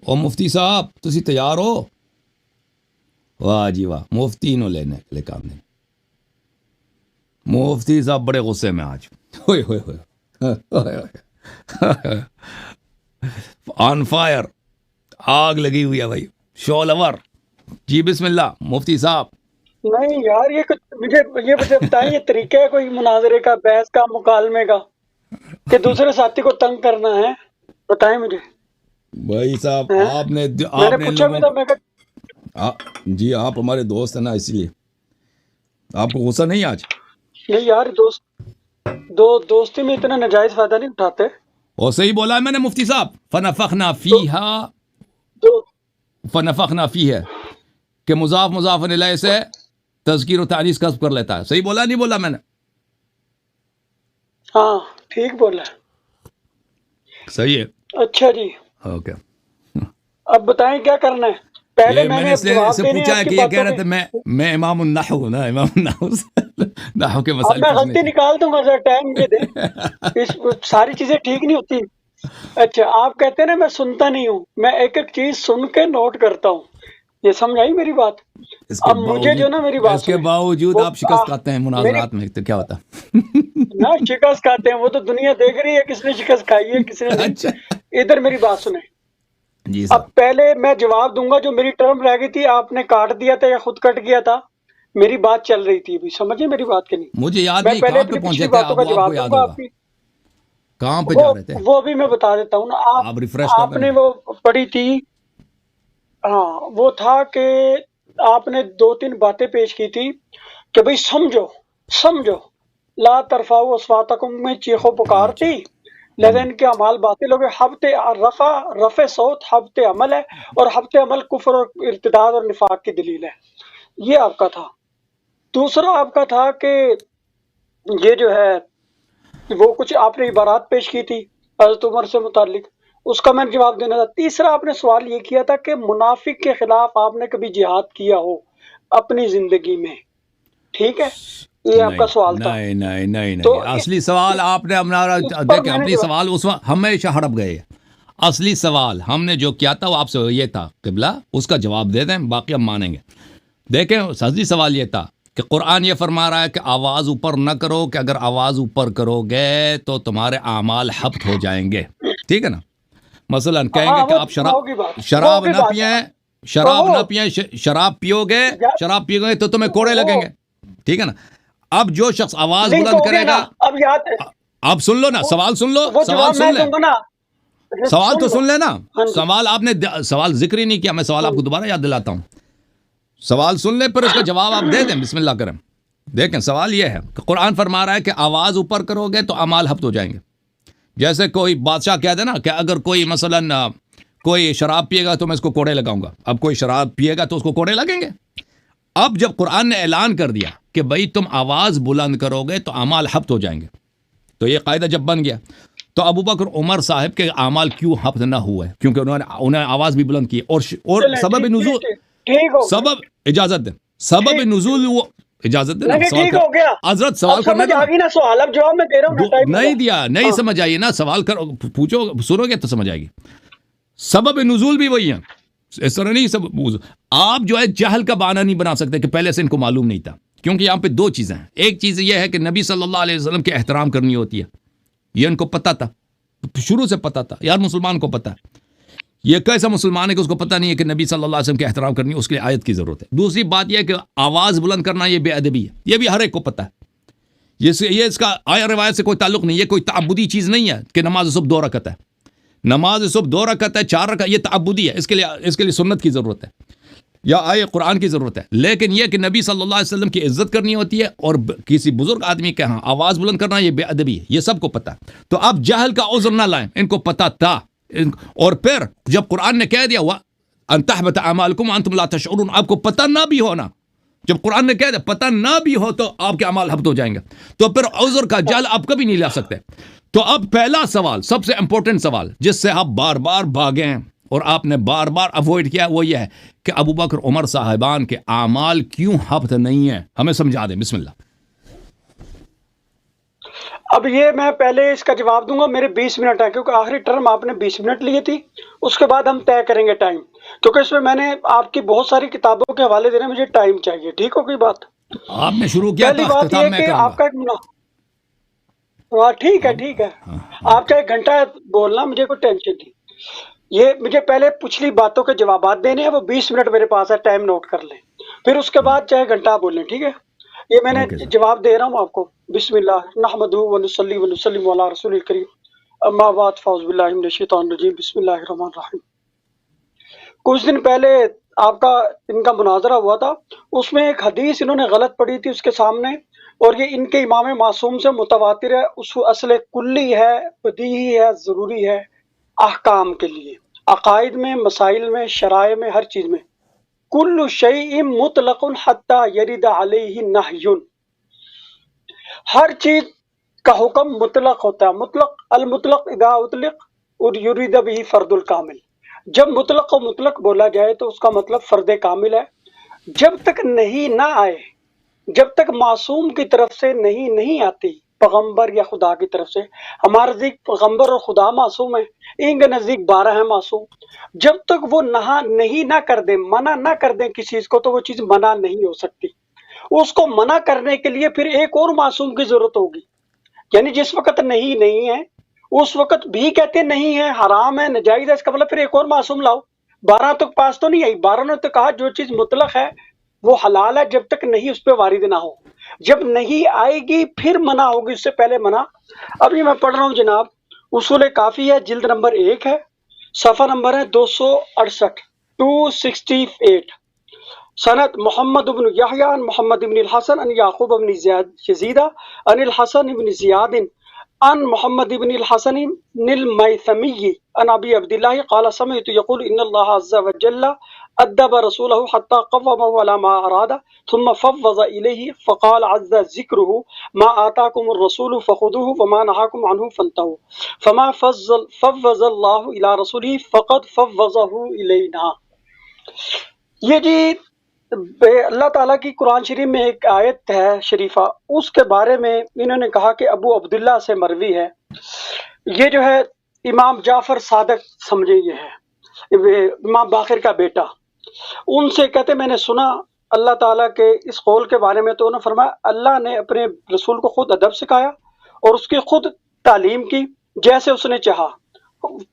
او مفتی صاحب تسی تیار ہو؟ واہ جی واہ، مفتی نو لینے کے لیے کام نہیں. مفتی صاحب بڑے غصے میں آج. ہوئے ہوئے ہوئے آن فائر، آگ لگی ہوئی ہے بھائی، شعلہ. جی بسم اللہ مفتی صاحب. نہیں یار، مجھے بتائیں، یہ طریقہ ہے کوئی مناظرے کا، بحث کا، مکالمے کا، کہ دوسرے ساتھی کو تنگ کرنا ہے؟ بتائیں مجھے. بھائی صاحب ہیں؟ آپ نے میں نے پوچھا بھی لوگوں تھا، میں کہا جی آپ ہمارے دوست ہیں نا، اسی لیے آپ کو غصہ نہیں آج؟ نہیں یار، دوستی میں اتنا ناجائز فائدہ نہیں اٹھاتے. اور صحیح بولا ہے میں نے مفتی صاحب. فنفخنا تو فیہا، تو فنفخنا فیہا کہ مضاف مضاف الیہ سے تذکیر و تانیث کسب کر لیتا ہے. صحیح بولا نہیں بولا میں نے؟ ہاں ٹھیک بولا. صحیح ہے. اچھا جی، اوکے. اب بتائیں کیا کرنا ہے. پہلے یہ میں نے نے اس اب لیے جواب سے دینے ہیں پوچھا آپ ہے کی کہ یہ کہہ باتوں رہا کے. تھا میں امام النحو ہوں نا، امام النحو نحو کے اب مسائل میں پوچھنے غلطی کے. نکال دوں گا، ذرا ٹائم مجھے دیں. ساری چیزیں ٹھیک نہیں ہوتی. اچھا، آپ کہتے ہیں نا میں سنتا نہیں ہوں، میں ایک ایک چیز سن کے نوٹ کرتا ہوں. یہ سمجھ آئی میری بات؟ اب مجھے جو نا میری بات اس کے سنیں. باوجود وہ آپ شکست کھاتے ہیں میری مناظرات میں، تو کیا ہوتا؟ نہ شکست کھاتے ہیں، وہ تو دنیا دیکھ رہی ہے کس نے شکست کھائی ہے کس نے نہیں. اچھا ادھر میری بات سنیں. جی اب صاحب. پہلے میں جواب دوں گا، جو میری ٹرم رہ گئی تھی آپ نے کاٹ دیا تھا یا خود کٹ گیا تھا. میری بات چل رہی تھی ابھی، سمجھے میری بات کہ نہیں؟ مجھے یاد میں نہیں پہلے کہاں پہ اپنی پہنچے پچھلی تھے باتوں آپ، کا وہ آپ کو جواب دوں یاد گا. ہوگا آپ کی کہاں پہ جا رہے تھے وہ بھی میں بتا دیتا ہوں نا. آپ، ریفریش کر آپ دیں نے مجھے. وہ پڑھی تھی. ہاں وہ تھا کہ آپ نے 2-3 باتیں پیش کی تھی کہ بھئی سمجھو لا ترفعوا اصواتکم میں چیخو پکار اچھا. تھی، لہذا ان کے اعمال باطل ہو گئے. رفع صوت حبت عمل ہے، اور حبت عمل کفر اور ارتداد اور نفاق کی دلیل ہے. یہ آپ کا تھا. دوسرا آپ کا تھا کہ یہ جو ہے وہ کچھ آپ نے عبارات پیش کی تھی حضرت عمر سے متعلق، اس کا میں نے جواب دینا تھا. تیسرا آپ نے سوال یہ کیا تھا کہ منافق کے خلاف آپ نے کبھی جہاد کیا ہو اپنی زندگی میں. ٹھیک ہے، یہ آپ کا نہیں سوال تھا. نہیں نہیں نہیں تو نہیں، اصلی سوال آپ نے ہمارا اس پر دیکھیں، میں نے اپنی سوال اس وقت ہمیشہ ہڑپ گئے. اصلی سوال ہم نے جو کیا تھا وہ آپ سے یہ تھا قبلہ، اس کا جواب دے دیں، باقی ہم مانیں گے. دیکھیں اصلی سوال یہ تھا کہ قرآن یہ فرما رہا ہے کہ آواز اوپر نہ کرو، کہ اگر آواز اوپر کرو گے تو تمہارے اعمال حبط ہو جائیں گے. ٹھیک ہے نا؟ مثلا کہیں گے ہاں کہ وہ آپ ہوگی بات، وہ شراب ہوگی نہ بات. پئیں، کہو شراب پیو گے، یا- شراب پیو گے تو تمہیں کوڑے وہ لگیں گے. ٹھک ہے نا؟ اب جو شخص آواز لنک بلند ہو گیا کرے نا. گا، اب یاد ہے آپ سن لو نا، وہ سوال سن لو، وہ سوال جواب سن میں لیں، دوں گا نا. سوال تو لو. سن لینا. ہاں جی. سوال آپ نے سوال ذکر ہی نہیں کیا، میں سوال ہاں آپ کو جی. دوبارہ یاد دلاتا ہوں. سوال سن لیں پھر اس کا جواب آپ دے دیں، بسم اللہ کریں. دیکھیں سوال یہ ہے کہ قرآن فرما رہا ہے کہ آواز اوپر کرو گے تو اعمال حبط ہو جائیں گے. جیسے کوئی بادشاہ کہہ دے نا کہ اگر کوئی مثلا کوئی شراب پیے گا تو میں اس کو کوڑے لگاؤں گا. اب کوئی شراب پیے گا تو اس کو کوڑے لگیں گے. اب جب قرآن نے اعلان کر دیا کہ بھئی تم آواز بلند کرو گے تو اعمال حبط ہو جائیں گے، تو یہ قاعدہ جب بن گیا تو ابو بکر عمر صاحب کے اعمال کیوں حبط نہ ہوئے؟ کیونکہ انہوں نے آواز بھی بلند کی. اور چلیں سبب نزول، ٹھیک ہو گیا. سبب، اجازت دیں، سبب ٹھیک نزول وہ اجازت دیں نا نہیں سوال ٹھیک کر. ہو گیا. حضرت اب سوال کرنا سمجھ تھا آ نا. گئی نا، سوال اب جواب میں دے رہا ہوں نا، ٹائم نہیں ہوگا. دیا، نہیں ہاں سمجھ آئیے نا، سوال کرو، پوچھو، سنو گے تو سمجھ آئے گی. سبب نزول بھی وہی ہیں، اس طرح نہیں. آپ جو ہے جہل کا بہانہ نہیں بنا سکتے کہ پہلے سے ان کو معلوم نہیں تھا، کیونکہ یہاں پہ دو چیزیں ہیں. ایک چیز یہ ہے کہ نبی صلی اللہ علیہ وسلم کے احترام کرنی ہوتی ہے، یہ ان کو پتہ تھا، شروع سے پتہ تھا. یار مسلمان کو پتہ ہے، یہ کیسا مسلمان ہے کہ اس کو پتہ نہیں ہے کہ نبی صلی اللہ علیہ وسلم کے احترام کرنی ہے؟ اس کے لیے آیت کی ضرورت ہے. دوسری بات یہ ہے کہ آواز بلند کرنا یہ بے ادبی ہے، یہ بھی ہر ایک کو پتہ ہے. یہ اس کا آیا روایت سے کوئی تعلق نہیں، یہ کوئی تعبدی چیز نہیں ہے کہ نماز صبح 2 رکعت ہے، نماز صبح 2 رکعت ہے، 4 رکعت، یہ تعبدی ہے. اس کے لیے سنت کی ضرورت ہے یا آئے قرآن کی ضرورت ہے. لیکن یہ کہ نبی صلی اللہ علیہ وسلم کی عزت کرنی ہوتی ہے اور کسی بزرگ آدمی کے ہاں آواز بلند کرنا یہ بے ادبی ہے، یہ سب کو پتہ ہے. تو اب جہل کا عذر نہ لائیں، ان کو پتہ تھا. اور پھر جب قرآن نے کہہ دیا ہوا ان تحبط اعمالکم وانتم لا تشعرون، آپ کو پتہ نہ بھی ہونا، جب قرآن نے کہہ دیا پتہ نہ بھی ہو تو آپ کے اعمال حبط ہو جائیں گے، تو پھر عذر کا جال آپ کبھی نہیں لا سکتے. تو اب پہلا سوال، سب سے امپورٹنٹ سوال جس سے آپ بار بار بھاگے ہیں اور آپ نے بار بار اوائڈ کیا، وہ یہ ہے کہ ابو بکر عمر صاحبان کے اعمال کیوں حبط نہیں ہیں؟ ہمیں سمجھا دیں، بسم اللہ. اب یہ میں پہلے اس کا جواب دوں گا، میرے 20 منٹ ہیں کیونکہ آخری ٹرم آپ نے 20 منٹ لیے تھی، اس کے بعد ہم طے کریں گے ٹائم، کیونکہ اس میں نے آپ کی بہت ساری کتابوں کے حوالے دینے، مجھے ٹائم چاہیے، ٹھیک ہو گئی بات؟ آپ نے شروع کیا پہلی تو بات یہ اختتام میں کہ کروں آپ گا. کا ایک ہاں ٹھیک ہے ٹھیک ہے، ہاں ہاں آپ چاہے گھنٹہ بولنا، مجھے کوئی ٹینشن نہیں. یہ مجھے پہلے پچھلی باتوں کے جوابات دینے ہیں، وہ 20 منٹ میرے پاس ہے، ٹائم نوٹ کر لیں، پھر اس کے بعد چاہے گھنٹہ آپ بولیں، ٹھیک ہے؟ یہ میں نے اوکے سر. جواب دے رہا ہوں آپ کو. بسم اللہ نحمدہ ونصلی ونسلم علی رسول الکریم، اما بعد فاعوذ باللہ من الشیطان الرجیم، بسم اللہ الرحمن الرحیم. کچھ دن پہلے آپ کا ان کا مناظرہ ہوا تھا، اس میں ایک حدیث انہوں نے غلط پڑھی تھی اس کے سامنے، اور یہ ان کے امام معصوم سے متواتر ہے، اس اصل کلی ہے، بدیہی ہے، ضروری ہے احکام کے لیے، عقائد میں، مسائل میں، شرائع میں، ہر چیز میں. کل شیء مطلق حتی یرد علیہ نہی، ہر چیز کا حکم مطلق ہوتا ہے. مطلق المطلق اذا اطلق یرید به فرد الکامل، جب مطلق کو مطلق بولا جائے تو اس کا مطلب فرد کامل ہے. جب تک نہیں نہ آئے، جب تک معصوم کی طرف سے نہیں آتی، پیغمبر یا خدا کی طرف سے، ہمارے نزدیک پیغمبر اور خدا معصوم ہیں، ان کے نزدیک 12 ہیں معصوم. جب تک وہ نہیں نہ کر دیں، منع نہ کر دیں کسی چیز کو، تو وہ چیز منع نہیں ہو سکتی. اس کو منع کرنے کے لیے پھر ایک اور معصوم کی ضرورت ہوگی، یعنی جس وقت نہیں ہے اس وقت بھی کہتے نہیں ہے، حرام ہے، نجائز ہے، اس کا مطلب پھر ایک اور معصوم لاؤ. 12 تک پاس تو نہیں آئی، 12 نے تو کہا جو چیز مطلق ہے وہ حلال ہے جب تک نہیں اس پہ وارد نہ ہو، جب نہیں آئے گی پھر منع ہوگی، اس سے پہلے منع. ابھی میں پڑھ رہا ہوں جناب، اصول کافی ہے، جلد نمبر 1 ہے، صفحہ نمبر ہے 268 268. سند محمد بن یحییٰ عن محمد بن الحسن عن یعقوب بن یزید عن الحسن بن زیاد عن محمد بن الحسن المیثمی عن ابی عبداللہ قال سمعت یقول ان اللہ عز وجل ادب رسولہ حتی قومہ علی ما اراد ثم فوض الیہ فقال عز ذکرہ ما آتاکم الرسول فخذوہ وما نہاکم عنہ فانتہوا فما فوض اللہ الی رسولہ فقد فوضہ الینا. یہ جی اللہ تعالیٰ کی قرآن شریف میں ایک آیت ہے شریفہ، اس کے بارے میں انہوں نے کہا کہ ابو عبداللہ سے مروی ہے. یہ جو ہے امام جعفر صادق سمجھے، یہ ہے امام باقر کا بیٹا، ان سے کہتے میں نے سنا اللہ تعالیٰ کے اس قول کے بارے میں، تو انہوں نے فرمایا اللہ نے اپنے رسول کو خود ادب سکھایا اور اس کی خود تعلیم کی جیسے اس نے چاہا.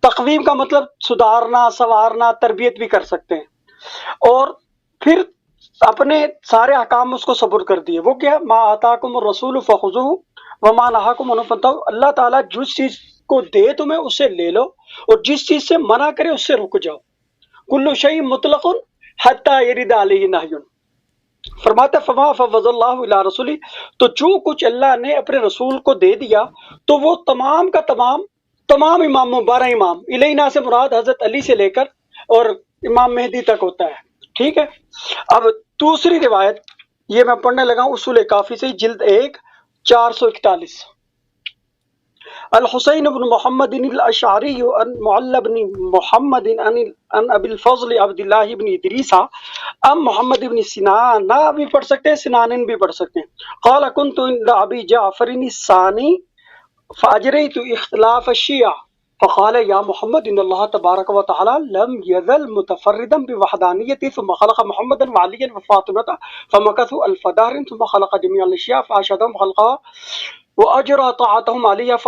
تقویم کا مطلب سدھارنا، سنوارنا، تربیت بھی کر سکتے ہیں. اور پھر اپنے سارے احکام اس کو سپرد کر دیے. وہ کیا؟ ما آتاکم الرسول فخذوہ وما نہاکم عنہ فانتہوا. اللہ تعالیٰ جس چیز کو دے تمہیں اسے لے لو، اور جس چیز سے منع کرے اس سے رک جاؤ. کل شیء مطلق حتی یرد علیہ نہی. فرماتا فما فوض اللہ الی رسولہ، تو جو کچھ اللہ نے اپنے رسول کو دے دیا تو وہ تمام کا تمام اماموں، 12 امام، الینا سے مراد حضرت علی سے لے کر اور امام مہدی تک ہوتا ہے. ٹھیک ہے. اب دوسری روایت یہ میں پڑھنے لگا ہوں اصول کافی سے، جلد 1 441. الحسین بن محمد الاشعری عن معل بن محمد عن ابی الفضل عبداللہ بن ادریس ام محمد بن سنان بھی پڑھ سکتے ہیں، سنان بھی پڑھ سکتے ہیں. قال كنت عند ابی جعفر الثانی فاجریت اختلاف الشیعہ فقال یا محمد ان اللہ تبارک و تعالی لم یزل متفردا بوحدانیتی ثم خلق محمدا وعلیا وفاطمة فمكثوا الف دهر ثم خلق جميع الاشیاء فاشهدهم خلقها واجرى طاعتهم علیہ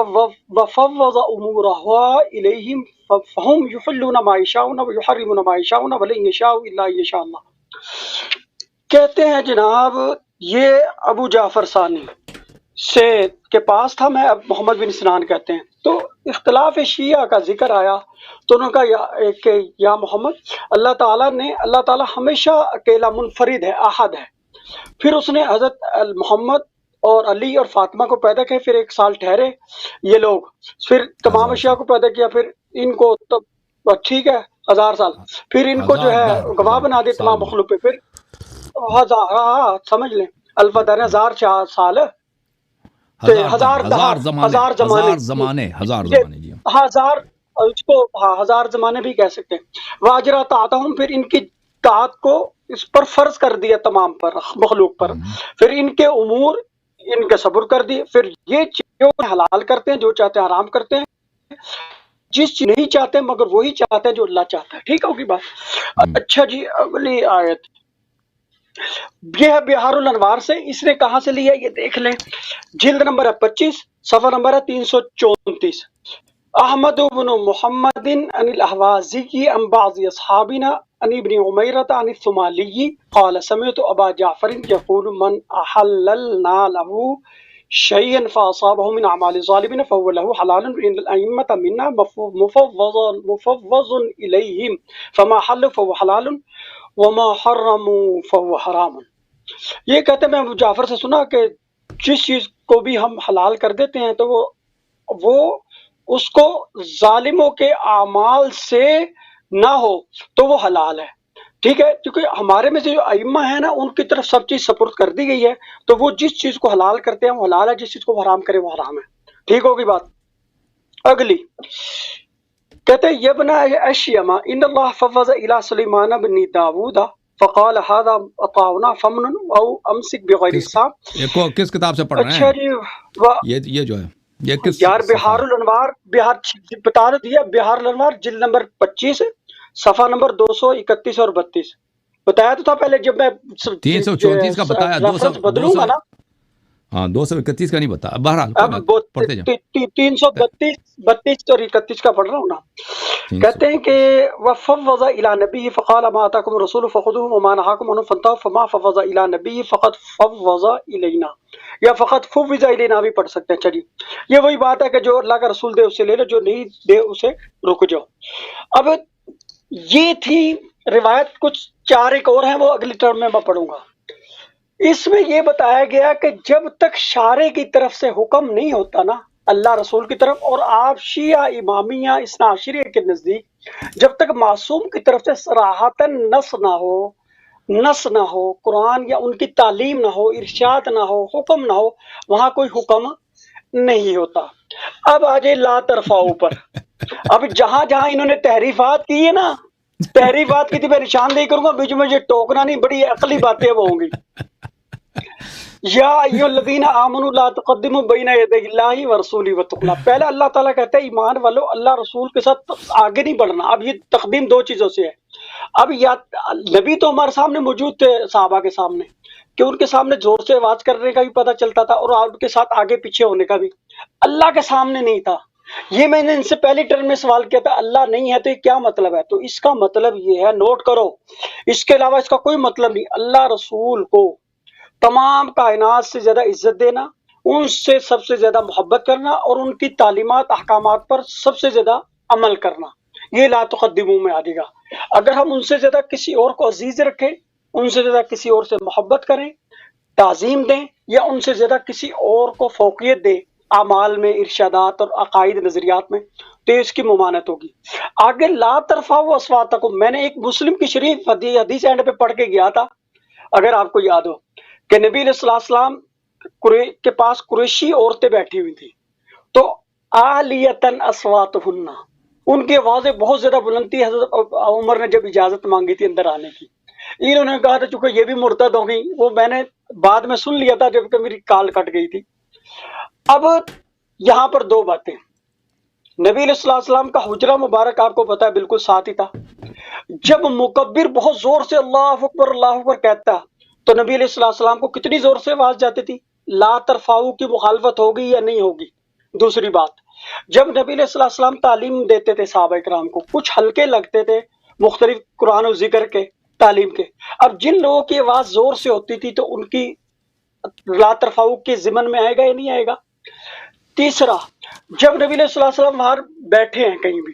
وفوض امورها الیہم فهم یحلون ما یشاءون ویحرمون ما یشاءون ولن یشاءوا الا یشاء اللہ. کہتے ہیں جناب یہ ابو جعفر ثانی سے کے پاس تھا، میں اب محمد بن سنان کہتے ہیں، تو اختلاف شیعہ کا ذکر آیا تو انہوں نے کہا کہ یا محمد اللہ تعالیٰ ہمیشہ اکیلا منفرد ہے، احد ہے. پھر اس نے حضرت محمد اور علی اور فاطمہ کو پیدا کیا، پھر 1 سال ٹھہرے یہ لوگ، پھر تمام اشیاء کو پیدا کیا، پھر ان کو ٹھیک ہے 1000 سال، پھر ان کو جو ہے گواہ بنا دے تمام مخلوق پہ، پھر 1000 سمجھ لیں الفدر 1000 سال، ہزار زمانے جی، اس کو 1000 زمانے بھی کہہ سکتے ہیں. واجرا طاعتہم، پھر ان کی طاعت کو اس پر فرض کر دیا تمام پر مخلوق پر. پھر ان کے امور ان کا صبر کر دی. پھر یہ جو حلال کرتے ہیں، جو چاہتے ہیں حرام کرتے ہیں، جس چیز نہیں چاہتے ہیں مگر وہی چاہتے ہیں جو اللہ چاہتا ہے. ٹھیک ہوگی بات. اچھا جی، اگلی آیت یہ ہے بہار الانوار سے. اس نے کہاں سے لیا یہ دیکھ لیں. جلد نمبر ہے 25، صفحہ نمبر ہے 334. احمد بن محمد عن الاحوازی عن بعض اصحابنا عن ابن عمیرۃ عن الثمالی قال سمعت ابا جعفر يقول من احللنا له شيئا فاصابه من اعمال الظالمين فهو له حلال ان الائمه منا مفوض اليهم فما حل فهو حلال وما حرموا فهو حرام. یہ کہتے ہیں میں ابو جعفر سے سنا کہ جس چیز کو بھی ہم حلال کر دیتے ہیں تو وہ اس کو ظالموں کے اعمال سے نہ ہو تو وہ حلال ہے. ٹھیک ہے، کیونکہ ہمارے میں سے جو ائمہ ہیں نا ان کی طرف سب چیز سپرد کر دی گئی ہے، تو وہ جس چیز کو حلال کرتے ہیں وہ حلال ہے، جس چیز کو حرام کرے وہ حرام ہے. ٹھیک ہوگی بات. اگلی کہتے ہیں یبنا اشیما ان اللہ فوض الی سلیمان بن داود فقال هذا اطاعنا فمن او امسک بغیر حساب. کس کتاب سے پڑھ رہے اچھا ہیں جی، یہ جو ہے یہ کس یار بہار الانوار، بہار بتا دیا، بہار الانوار جلد نمبر 25 صفحہ نمبر 231 اور 32. بتایا تو تھا پہلے جب میں 334 کا بتایا، ریفرنس بدلوں گا نا. ہاں 231 کا نہیں بتا. بہرحال اب پڑھتے جاؤ. 332 اور 31 کا پڑھ رہا ہوں نا. کہتے ہیں کہ وفوض الی نبی فقال ما اتاکم الرسول فخذوه وما نهاکم عنه فانتهوا فما فوض الی نبی فقد فوض الینا، یا فقط فوض الینا بھی پڑھ سکتے ہیں. چلیے یہ وہی بات ہے کہ جو اللہ کا رسول دے اسے لے لو، جو نہیں دے اسے رک جاؤ. اب یہ تھی روایت، کچھ 4 ایک اور ہیں وہ اگلی ٹرم میں پڑھوں گا. اس میں یہ بتایا گیا کہ جب تک شارع کی طرف سے حکم نہیں ہوتا نا اللہ رسول کی طرف، اور آپ شیعہ امامیہ اثنا عشریہ کے نزدیک جب تک معصوم کی طرف سے صراحتاً نص نہ ہو قرآن یا ان کی تعلیم نہ ہو، ارشاد نہ ہو، حکم نہ ہو، وہاں کوئی حکم نہیں ہوتا. اب آجے لا ترفعوا پر. اب جہاں جہاں انہوں نے تحریفات کی ہے نا، تحریفات کی تھی، میں نشاندہی کروں گا، بیچ میں یہ ٹوکنا نہیں، بڑی عقلی باتیں وہ ہوں گی. یا ایھا الذین آمنوا لا تقدموا بین یدی اللہ ورسولہ واتقوا اللہ. پہلے اللہ تعالیٰ کہتا ہے ایمان والو اللہ رسول کے ساتھ آگے نہیں بڑھنا. اب یہ تقدیم 2 چیزوں سے ہے. اب یا نبی تو ہمارے سامنے موجود تھے صحابہ کے سامنے، کہ ان کے سامنے زور سے آواز کرنے کا بھی پتہ چلتا تھا اور ان کے ساتھ آگے پیچھے ہونے کا بھی. اللہ کے سامنے نہیں تھا. یہ میں نے ان سے پہلی ٹرم میں سوال کیا تھا، اللہ نہیں ہے تو یہ کیا مطلب ہے؟ تو اس کا مطلب یہ ہے، نوٹ کرو، اس کے علاوہ اس کا کوئی مطلب نہیں. اللہ رسول کو تمام کائنات سے زیادہ عزت دینا، ان سے سب سے زیادہ محبت کرنا اور ان کی تعلیمات احکامات پر سب سے زیادہ عمل کرنا، یہ لا تقدموا میں آ جائے گا. اگر ہم ان سے زیادہ کسی اور کو عزیز رکھیں، ان سے زیادہ کسی اور سے محبت کریں، تعظیم دیں، یا ان سے زیادہ کسی اور کو فوقیت دیں اعمال میں، ارشادات اور عقائد نظریات میں، تو اس کی ممانعت ہوگی. آگے لا ترفعوا اصواتکم، میں نے ایک مسلم کی شریف حدیث اینڈ پہ پڑھ کے گیا تھا اگر آپ کو یاد ہو، کہ نبی علیہ السلام کے پاس قریشی عورتیں بیٹھی ہوئی تھیں، تو عالیۃً اصواتہن، ان کی آوازیں بہت زیادہ بلند تھی. حضرت عمر نے جب اجازت مانگی تھی اندر آنے کی، انہوں نے کہا تھا چونکہ یہ بھی مرتد ہو گئی، وہ میں نے بعد میں سن لیا تھا جب کہ میری کال کٹ گئی تھی. اب یہاں پر 2 باتیں. نبی علیہ السلام کا حجرہ مبارک آپ کو پتا ہے بالکل ساتھ ہی تھا. جب مکبر بہت زور سے اللہ اکبر کہتا تو نبی علیہ السلام کو کتنی زور سے آواز جاتی تھی؟ لا ترفعوا کی مخالفت ہوگی یا نہیں ہوگی؟ دوسری بات، جب نبی علیہ السلام تعلیم دیتے تھے صحابہ کرام کو، کچھ ہلکے لگتے تھے مختلف قرآن و ذکر کے تعلیم کے. اب جن لوگوں کی آواز زور سے ہوتی تھی تو ان کی لا ترفعوا کے ضمن میں آئے گا یا نہیں آئے گا؟ تیسرا، جب نبی علیہ السلام باہر بیٹھے ہیں کہیں بھی،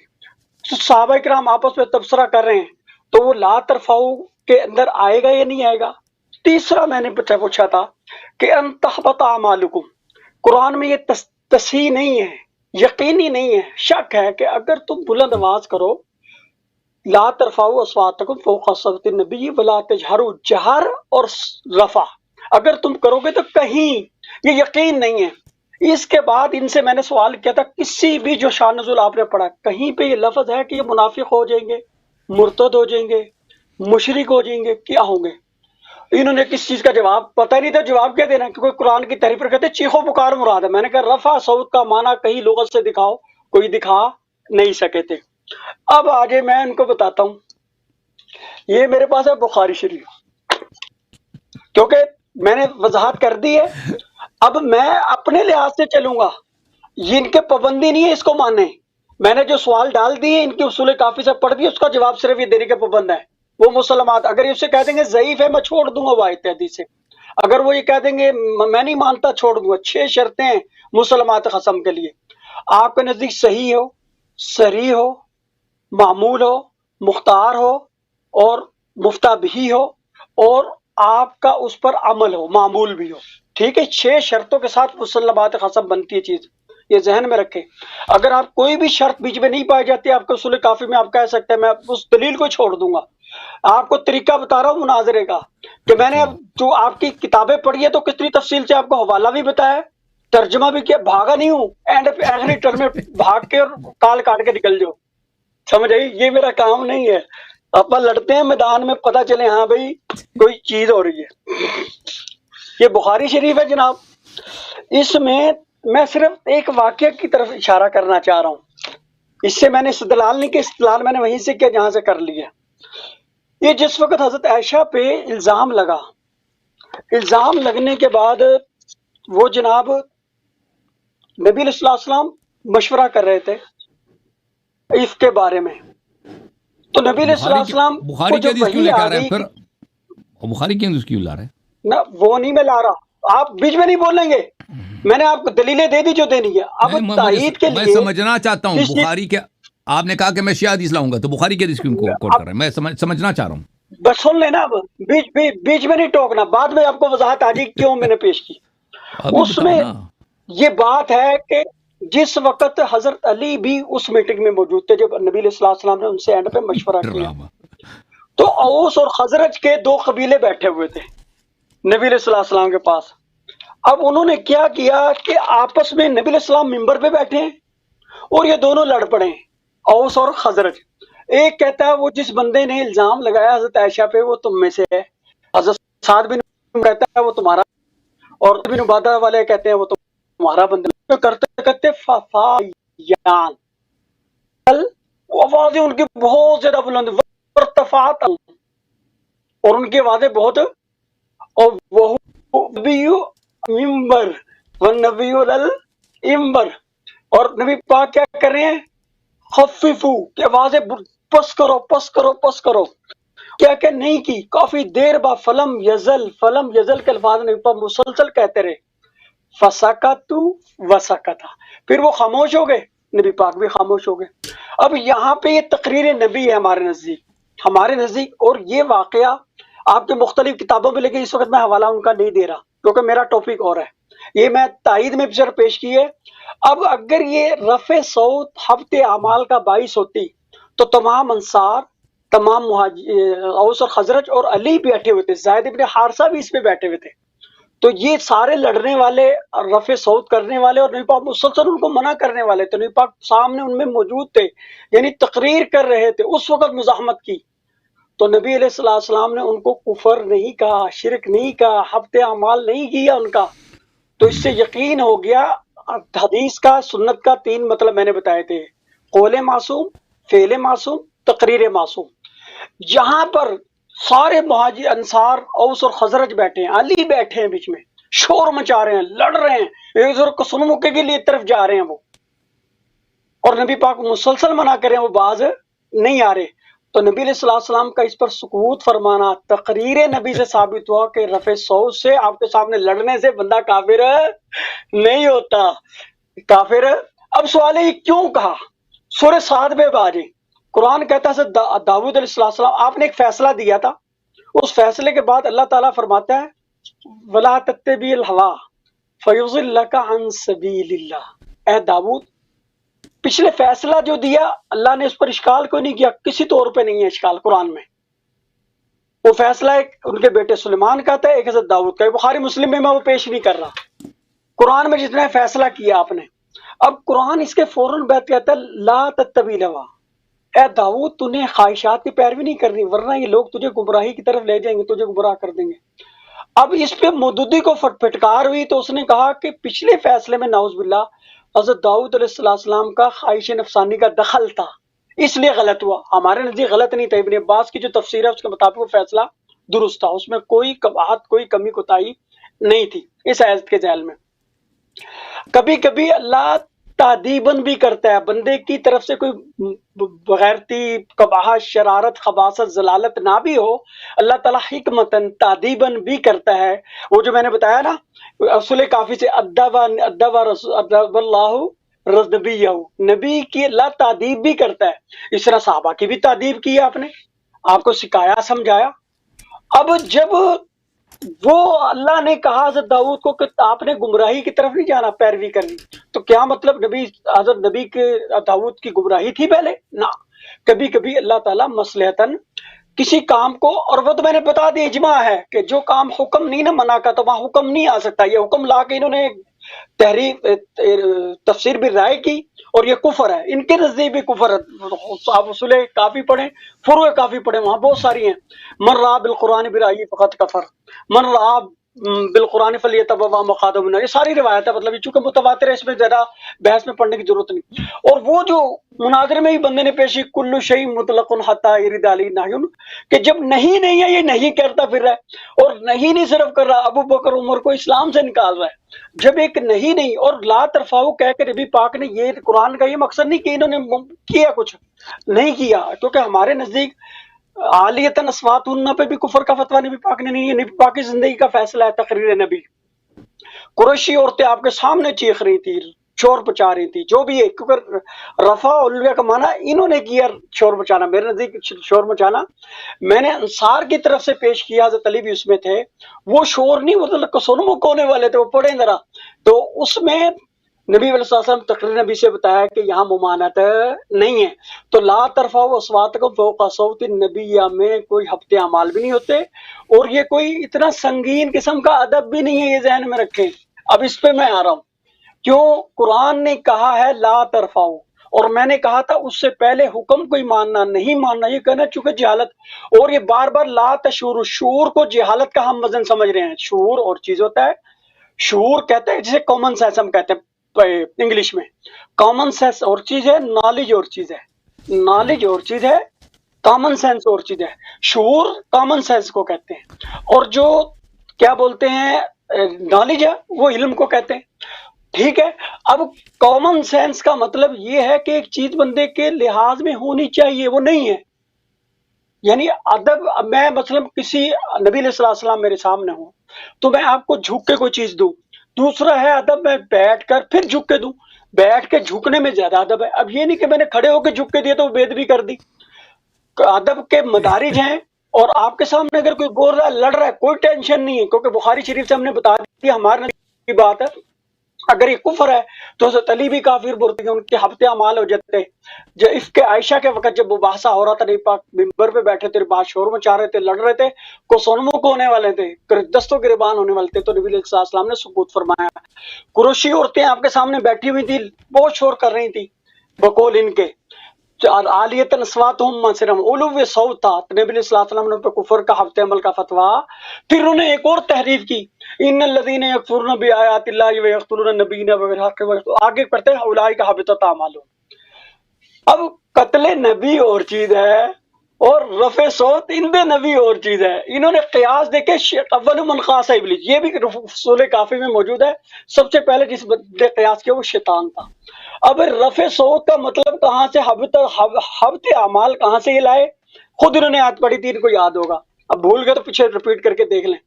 تو صحابہ کرام آپس میں تبصرہ کر رہے ہیں، تو وہ لا ترفعوا کے اندر آئے گا یا نہیں آئے گا؟ تیسرا میں نے پوچھا تھا کہ ان تحبط اعمالکم، قرآن میں یہ تصحیح نہیں ہے، یقینی نہیں ہے، شک ہے کہ اگر تم بلند آواز کرو، لا ترفعوا اصواتکم فوق صوت النبی ولا تجہروا، جہر اور رفع اگر تم کرو گے تو کہیں یہ یقین نہیں ہے. اس کے بعد ان سے میں نے سوال کیا تھا، کسی بھی جو شان نزول آپ نے پڑھا کہیں پہ یہ لفظ ہے کہ یہ منافق ہو جائیں گے، مرتد ہو جائیں گے، مشرک ہو جائیں گے، کیا ہوں گے؟ انہوں نے کس چیز کا جواب پتہ نہیں تھا جواب کیا دینا، کیونکہ قرآن کی تحریف پر کہتے چیخو پکار مراد ہے. میں نے کہا رفع صوت کا معنی کہیں لغت سے دکھاؤ، کوئی دکھا نہیں سکے تھے. اب آگے میں ان کو بتاتا ہوں. یہ میرے پاس ہے بخاری شریف، کیونکہ میں نے وضاحت کر دی ہے. اب میں اپنے لحاظ سے چلوں گا، یہ ان کے پابندی نہیں ہے اس کو ماننے. میں نے جو سوال ڈال دیے ان کے اصول کافی سے پڑھ دی، اس کا جواب صرف یہ دینے کے پابند ہے. وہ مسلمات اگر یہ اسے کہہ دیں گے ضعیف ہے میں چھوڑ دوں گا وہ آیت حدیث سے. اگر وہ یہ کہہ دیں گے میں نہیں مانتا چھوڑ دوں گا. 6 شرطیں ہیں مسلمات قسم کے لیے. آپ کے نزدیک صحیح ہو، صریح ہو، معمول ہو، مختار ہو اور مفتہ بھی ہو، اور آپ کا اس پر عمل ہو، معمول بھی ہو. ٹھیک ہے، 6 شرطوں کے ساتھ مسلمات قسم بنتی ہے چیز، یہ ذہن میں رکھیں. اگر آپ کوئی بھی شرط بیچ میں نہیں پائی جاتی آپ کے اصول کافی میں آپ کہہ سکتے ہیں میں اس دلیل کو چھوڑ دوں گا. آپ کو طریقہ بتا رہا ہوں مناظرے کا، کہ میں نے اب جو آپ کی کتابیں پڑھی ہے تو کتنی تفصیل سے آپ کو حوالہ بھی بتایا ہے، ترجمہ بھی کیا. بھاگا نہیں ہوں اینڈ پہ آخری ٹرم میں بھاگ کے اور کال کاٹ کے نکل جاؤ. سمجھ آئی؟ یہ میرا کام نہیں ہے. اپن لڑتے ہیں میدان میں، پتہ چلے ہاں بھائی کوئی چیز ہو رہی ہے. یہ بخاری شریف ہے جناب. اس میں صرف ایک واقعہ کی طرف اشارہ کرنا چاہ رہا ہوں. اس سے میں نے استدلال نہیں کیا، استدلال میں نے وہیں سے کیا جہاں سے کر لیا. یہ جس وقت حضرت عائشہ پہ الزام لگا، الزام لگنے کے بعد وہ جناب نبی علیہ السلام مشورہ کر رہے تھے اس کے بارے میں. تو نبی علیہ السلام کو بخاری کی جب حدیث کیوں وحی لے کے آ آ رہے ہیں گئی، پھر؟ بخاری کی حدیث کیوں لا رہے ہیں؟ نہ وہ نہیں میں لا رہا، آپ بیچ میں نہیں بولیں گے. میں نے آپ کو دلیلیں دے دی جو دینی ہے. اب نہیں، تائید کے میں لیے سمجھنا چاہتا ہوں اس چیز- بخاری کے. آپ نے کہا کہ میں شیعہ حدیث لاؤں گا، تو بخاری کی حدیث کیوں کوٹ کر رہے ہیں؟ میں سمجھنا چاہ رہا ہوں. بس سن لینا، اب بیچ میں نہیں ٹوکنا، بعد میں آپ کو وضاحت آ جائے کیوں میں نے پیش کی. ابھی اس بتاؤ میں نا. یہ بات ہے کہ جس وقت حضرت علی بھی اس میٹنگ میں موجود تھے جب نبی علیہ السلام نے ان سے اینڈ پہ مشورہ کیا، ڈرامہ. تو اوس اور خزرج کے 2 قبیلے بیٹھے ہوئے تھے نبی علیہ السلام کے پاس. اب انہوں نے کیا کیا کہ آپس میں نبی علیہ السلام ممبر پہ بیٹھے ہیں اور یہ دونوں لڑ پڑے ہیں، اوس اور خزرج. ایک کہتا ہے وہ جس بندے نے الزام لگایا حضرت عائشہ پہ وہ تم میں سے ہے. حضرت سعد بن کہتا ہے وہ تمہارا، اور بن عبادہ والے کہتے ہیں وہ تمہارا بندہ. کرتے کرتے ففایان، وہ آوازیں ان کی بہت زیادہ بلند، ارتفعت، اور ان کی آوازیں بہت، اور وہ نبی ممبر والنبی الامبر، اور نبی پاک کیا کر رہے ہیں؟ خففو، کہ آوازیں پس کرو پس کرو پس کرو. کیا کہ نہیں کی کافی دیر بعد فلم یزل کے الفاظ نبی پاک مسلسل کہتے رہے. فسکتو وسکتا، پھر وہ خاموش ہو گئے، نبی پاک بھی خاموش ہو گئے. اب یہاں پہ یہ تقریر نبی ہے ہمارے نزدیک، اور یہ واقعہ آپ کے مختلف کتابوں میں، لیکن اس وقت میں حوالہ ان کا نہیں دے رہا کیونکہ میرا ٹاپک اور ہے. یہ میں تائید میں بھی پیش کی ہے. اب اگر یہ رفع صوت حبط اعمال کا باعث ہوتی تو تمام انصار، تمام اوس اور خزرج اور علی بیٹھے ہوئے تھے، زید ابن حارثہ بھی اس پہ بیٹھے ہوئے تھے. تو یہ سارے لڑنے والے، رفع صوت کرنے والے، اور نبی پاک مسلسل ان کو منع کرنے والے تھے. نبی پاک سامنے ان میں موجود تھے، یعنی تقریر کر رہے تھے اس وقت مزاحمت کی. تو نبی علیہ السلام نے ان کو کفر نہیں کہا، شرک نہیں کہا، حبط اعمال نہیں کیا ان کا. تو اس سے یقین ہو گیا. حدیث کا، سنت کا 3 مطلب میں نے بتائے تھے: قول معصوم، فعل معصوم، تقریر معصوم. جہاں پر سارے مہاجر، انصار، اوس اور خزرج بیٹھے ہیں، علی بیٹھے ہیں بیچ میں، شور مچا رہے ہیں، لڑ رہے ہیں، ایک دوسرے کو سن مکے کے لیے طرف جا رہے ہیں وہ، اور نبی پاک مسلسل منع کریں وہ باز نہیں آ رہے. تو نبی علیہ السلام کا اس پر سکوت فرمانا تقریر نبی سے ثابت ہوا کہ رفع صوت سے، آپ کے سامنے لڑنے سے بندہ کافر نہیں ہوتا. کافر. اب سوال ہے یہ کیوں کہا؟ سورہ صاد میں باجے قرآن کہتا ہے داؤد علیہ السلام، آپ نے ایک فیصلہ دیا تھا، اس فیصلے کے بعد اللہ تعالیٰ فرماتا ہے وَلَا تَتَّبِعِ الْهَوَىٰ فَيُضِلَّكَ عَن سَبِيلِ اللَّهِ. اے داؤد، پچھلے فیصلہ جو دیا اللہ نے اس پر اشکال کوئی نہیں کیا، کسی طور پہ نہیں ہے اشکال قرآن میں. وہ فیصلہ ایک ان کے بیٹے سلیمان کا تھا، ایک حضرت داؤد کا. بخاری مسلم میں وہ پیش نہیں کر رہا، قرآن میں جتنا فیصلہ کیا آپ نے. اب قرآن اس کے فوراً بعد کہتا ہے لا تتبع الہویٰ، اے داؤد تو نے خواہشات کی پیروی نہیں کرنی، ورنہ یہ لوگ تجھے گمراہی کی طرف لے جائیں گے، تجھے گمراہ کر دیں گے. اب اس پہ مودودی کو پھٹکار ہوئی تو اس نے کہا کہ پچھلے فیصلے میں نعوذ باللہ حضرت داؤد علیہ السلام کا خواہش نفسانی کا دخل تھا، اس لیے غلط ہوا. ہمارے نزدیک غلط نہیں تھا، ابن عباس کی جو تفسیر ہے اس کے مطابق وہ فیصلہ درست تھا، اس میں کوئی قباحت کوئی کمی کوتاہی نہیں تھی اس آیت کے ذیل میں. کبھی کبھی اللہ تعدیباً بھی کرتا ہے، بندے کی طرف سے کوئی بغیرتی قباحت شرارت خباثت ضلالت نہ بھی ہو، اللہ تعالیٰ حکمتاً تعدیباً بھی کرتا ہے. وہ جو میں نے بتایا نا اصول کافی سے ادب اللہ نبی نبی کی اللہ تعدیب بھی کرتا ہے. اس طرح صحابہ کی بھی تعدیب کی ہے، آپ نے آپ کو سکھایا سمجھایا. اب جب وہ اللہ نے کہا حضرت داؤد کو کہ آپ نے گمراہی کی طرف نہیں جانا، پیروی کرنی، تو کیا مطلب نبی حضرت نبی کے داؤد کی گمراہی تھی پہلے؟ نہ. کبھی کبھی اللہ تعالیٰ مصلحتاً کسی کام کو، اور وہ تو میں نے بتا دیا اجماع ہے کہ جو کام حکم نہیں نہ منع کا تو وہاں حکم نہیں آ سکتا. یہ حکم لا کے انہوں نے تحریف تفسیر بھی رائے کی اور یہ کفر ہے، ان کے نزدیک بھی کفر ہے. آپ اصول کافی پڑھیں، فروع کافی پڑھیں، وہاں بہت ساری ہیں. من رأى بالقرآن برأیہ فقط کفر، من رأى بالقرآن فلیتبوأ مقعدہ من النار. یہ ساری روایت ہے، مطلب چونکہ متواتر ہے، اس میں زیادہ بحث میں پڑھنے کی ضرورت نہیں. اور وہ جو مناظرے میں ہی بندے نے پیش کی کل شیء مطلق حتی یرد علیہ نہی، کہ جب نہیں ہے یہ نہیں کرتا پھر رہا ہے، اور نہیں صرف کر رہا، ابو بکر عمر کو اسلام سے نکال رہا ہے. جب ایک نہیں اور لا ترفعوا کہہ کے نبی پاک نے یہ قرآن کا یہ مقصد نہیں کہ انہوں نے کیا کچھ نہیں کیا، کیونکہ ہمارے نزدیک عالیتاً اصواتہن پہ بھی کفر کا فتویٰ نبی پاک نے نہیں ہے. نبی پاک کی زندگی کا فیصلہ ہے تقریر نبی. قریشی عورتیں آپ کے سامنے چیخ رہی تھی، شور مچا رہی تھی، جو بھی ہے، کیونکہ رفع علویہ کا معنی انہوں نے کیا شور مچانا. میرے نزدیک شور مچانا میں نے انصار کی طرف سے پیش کیا، حضرت علی بھی اس میں تھے. وہ شور نہیں، وہ کسونمو کونے والے تھے، وہ پڑھیں ذرا. تو اس میں نبی علیہ الصلوۃ والسلام تقریر نبی سے بتایا کہ یہاں ممانعت نہیں ہے. تو لا ترفعوا اصواتکم فوق صوت النبی میں کوئی ہفتے اعمال بھی نہیں ہوتے، اور یہ کوئی اتنا سنگین قسم کا ادب بھی نہیں ہے، یہ ذہن میں رکھیں. اب اس پہ میں آ رہا ہوں، کیوں قرآن نے کہا ہے لا ترفعوا، اور میں نے کہا تھا اس سے پہلے حکم کوئی ماننا نہیں ماننا یہ کہنا چونکہ جہالت. اور یہ بار بار لا تشعروا، شعور کو جہالت کا ہم وزن سمجھ رہے ہیں. شعور اور چیز ہوتا ہے، شعور کہتے ہیں جسے کامن سینس ہم کہتے ہیں انگلش میں. کامن سینس اور چیز ہے، نالج اور چیز ہے. نالج اور چیز ہے، کامن سینس اور چیز ہے. شعور کامن سینس کو کہتے ہیں، اور جو کیا بولتے ہیں نالج ہے وہ علم کو کہتے ہیں. ٹھیک ہے. اب کامن سینس کا مطلب یہ ہے کہ ایک چیز بندے کے لحاظ میں ہونی چاہیے، وہ نہیں ہے. یعنی ادب، میں مثلا کسی نبی علیہ السلام میرے سامنے ہوں تو میں آپ کو جھک کے کوئی چیز دوں. دوسرا ہے ادب میں بیٹھ کر پھر جھک کے دوں. بیٹھ کے جھکنے میں زیادہ ادب ہے. اب یہ نہیں کہ میں نے کھڑے ہو کے جھک کے دیا تو بے ادبی کر دی. ادب کے مدارج ہیں، اور آپ کے سامنے اگر کوئی بول رہا ہے لڑ رہا ہے کوئی ٹینشن نہیں ہے، کیونکہ بخاری شریف سے ہم نے بتا دیا ہمارے نبی کی بات ہے. اگر یہ کفر ہے تو حضرت علی بھی کافر بولتے ہیں، ان کے ہفتے اعمال ہو جاتے ہیں. جب اس کے عائشہ کے وقت جب وہ بحثہ ہو رہا تھا، نبی پاک ممبر پہ بیٹھے تھے، بات شور مچا رہے تھے، لڑ رہے تھے، کو سونموں کو ہونے والے تھے، دستوں گریبان ہونے والے تھے، تو نبی علیہ السلام نے سکوت فرمایا. قریشی عورتیں آپ کے سامنے بیٹھی ہوئی تھی، بہت شور کر رہی تھی بقول ان کے عالیتاً اصواتہم منصرم علو صوت تھا. نبی علیہ السلام نے ان پہ کفر کا ہفتے عمل کا فتویٰ. پھر انہوں نے ایک اور تحریف کی، ان الذین یکفرون بآیات اللہ ویقتلون النبیین بغیر حق، آگے پڑھتے ہیں اولئک حبطت اعمالہم. اب قتل نبی اور چیز ہے اور رفع صوت اند نبی اور چیز ہے. انہوں نے قیاس دیکھے، اول من خاص ابلیس، یہ بھی رسول کافی میں موجود ہے. سب سے پہلے جس نے قیاس کیا وہ شیطان تھا. اب رفع صوت کا مطلب کہاں سے، حبط اعمال کہاں سے یہ لائے؟ خود انہوں نے آیت پڑھی تھی، ان کو یاد ہوگا، اب بھول گئے تو پیچھے ریپیٹ کر کے دیکھ لیں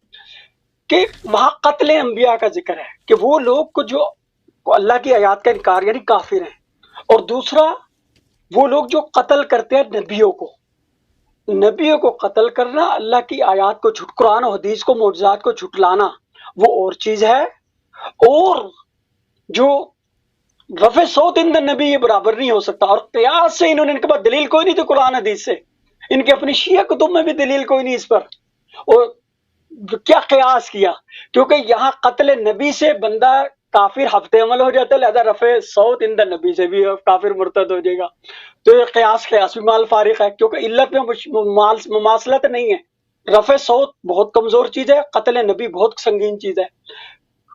کہ وہاں قتل انبیاء کا ذکر ہے کہ وہ لوگ کو جو اللہ کی آیات کا انکار یعنی کافر ہیں، اور دوسرا وہ لوگ جو قتل کرتے ہیں نبیوں کو قتل کرنا، اللہ کی آیات کو قرآن و حدیث کو معجزات کو جھٹلانا وہ اور چیز ہے. اور جو رفع صوت اند نبی یہ برابر نہیں ہو سکتا. اور قیاس سے انہوں نے، ان کے پاس دلیل کوئی نہیں تھی قرآن حدیث سے، ان کے اپنی شیعہ کتب میں بھی دلیل کوئی نہیں اس پر. اور کیا قیاس کیا؟ کیونکہ یہاں قتل نبی سے بندہ کافر ہفتے عمل ہو جاتا ہے، لہذا رفع صوت اند نبی سے بھی کافر مرتد ہو جائے گا. تو یہ قیاس بھی مال فارغ ہے، کیونکہ علت میں مماثلت نہیں ہے. رفع صوت بہت کمزور چیز ہے، قتل نبی بہت سنگین چیز ہے،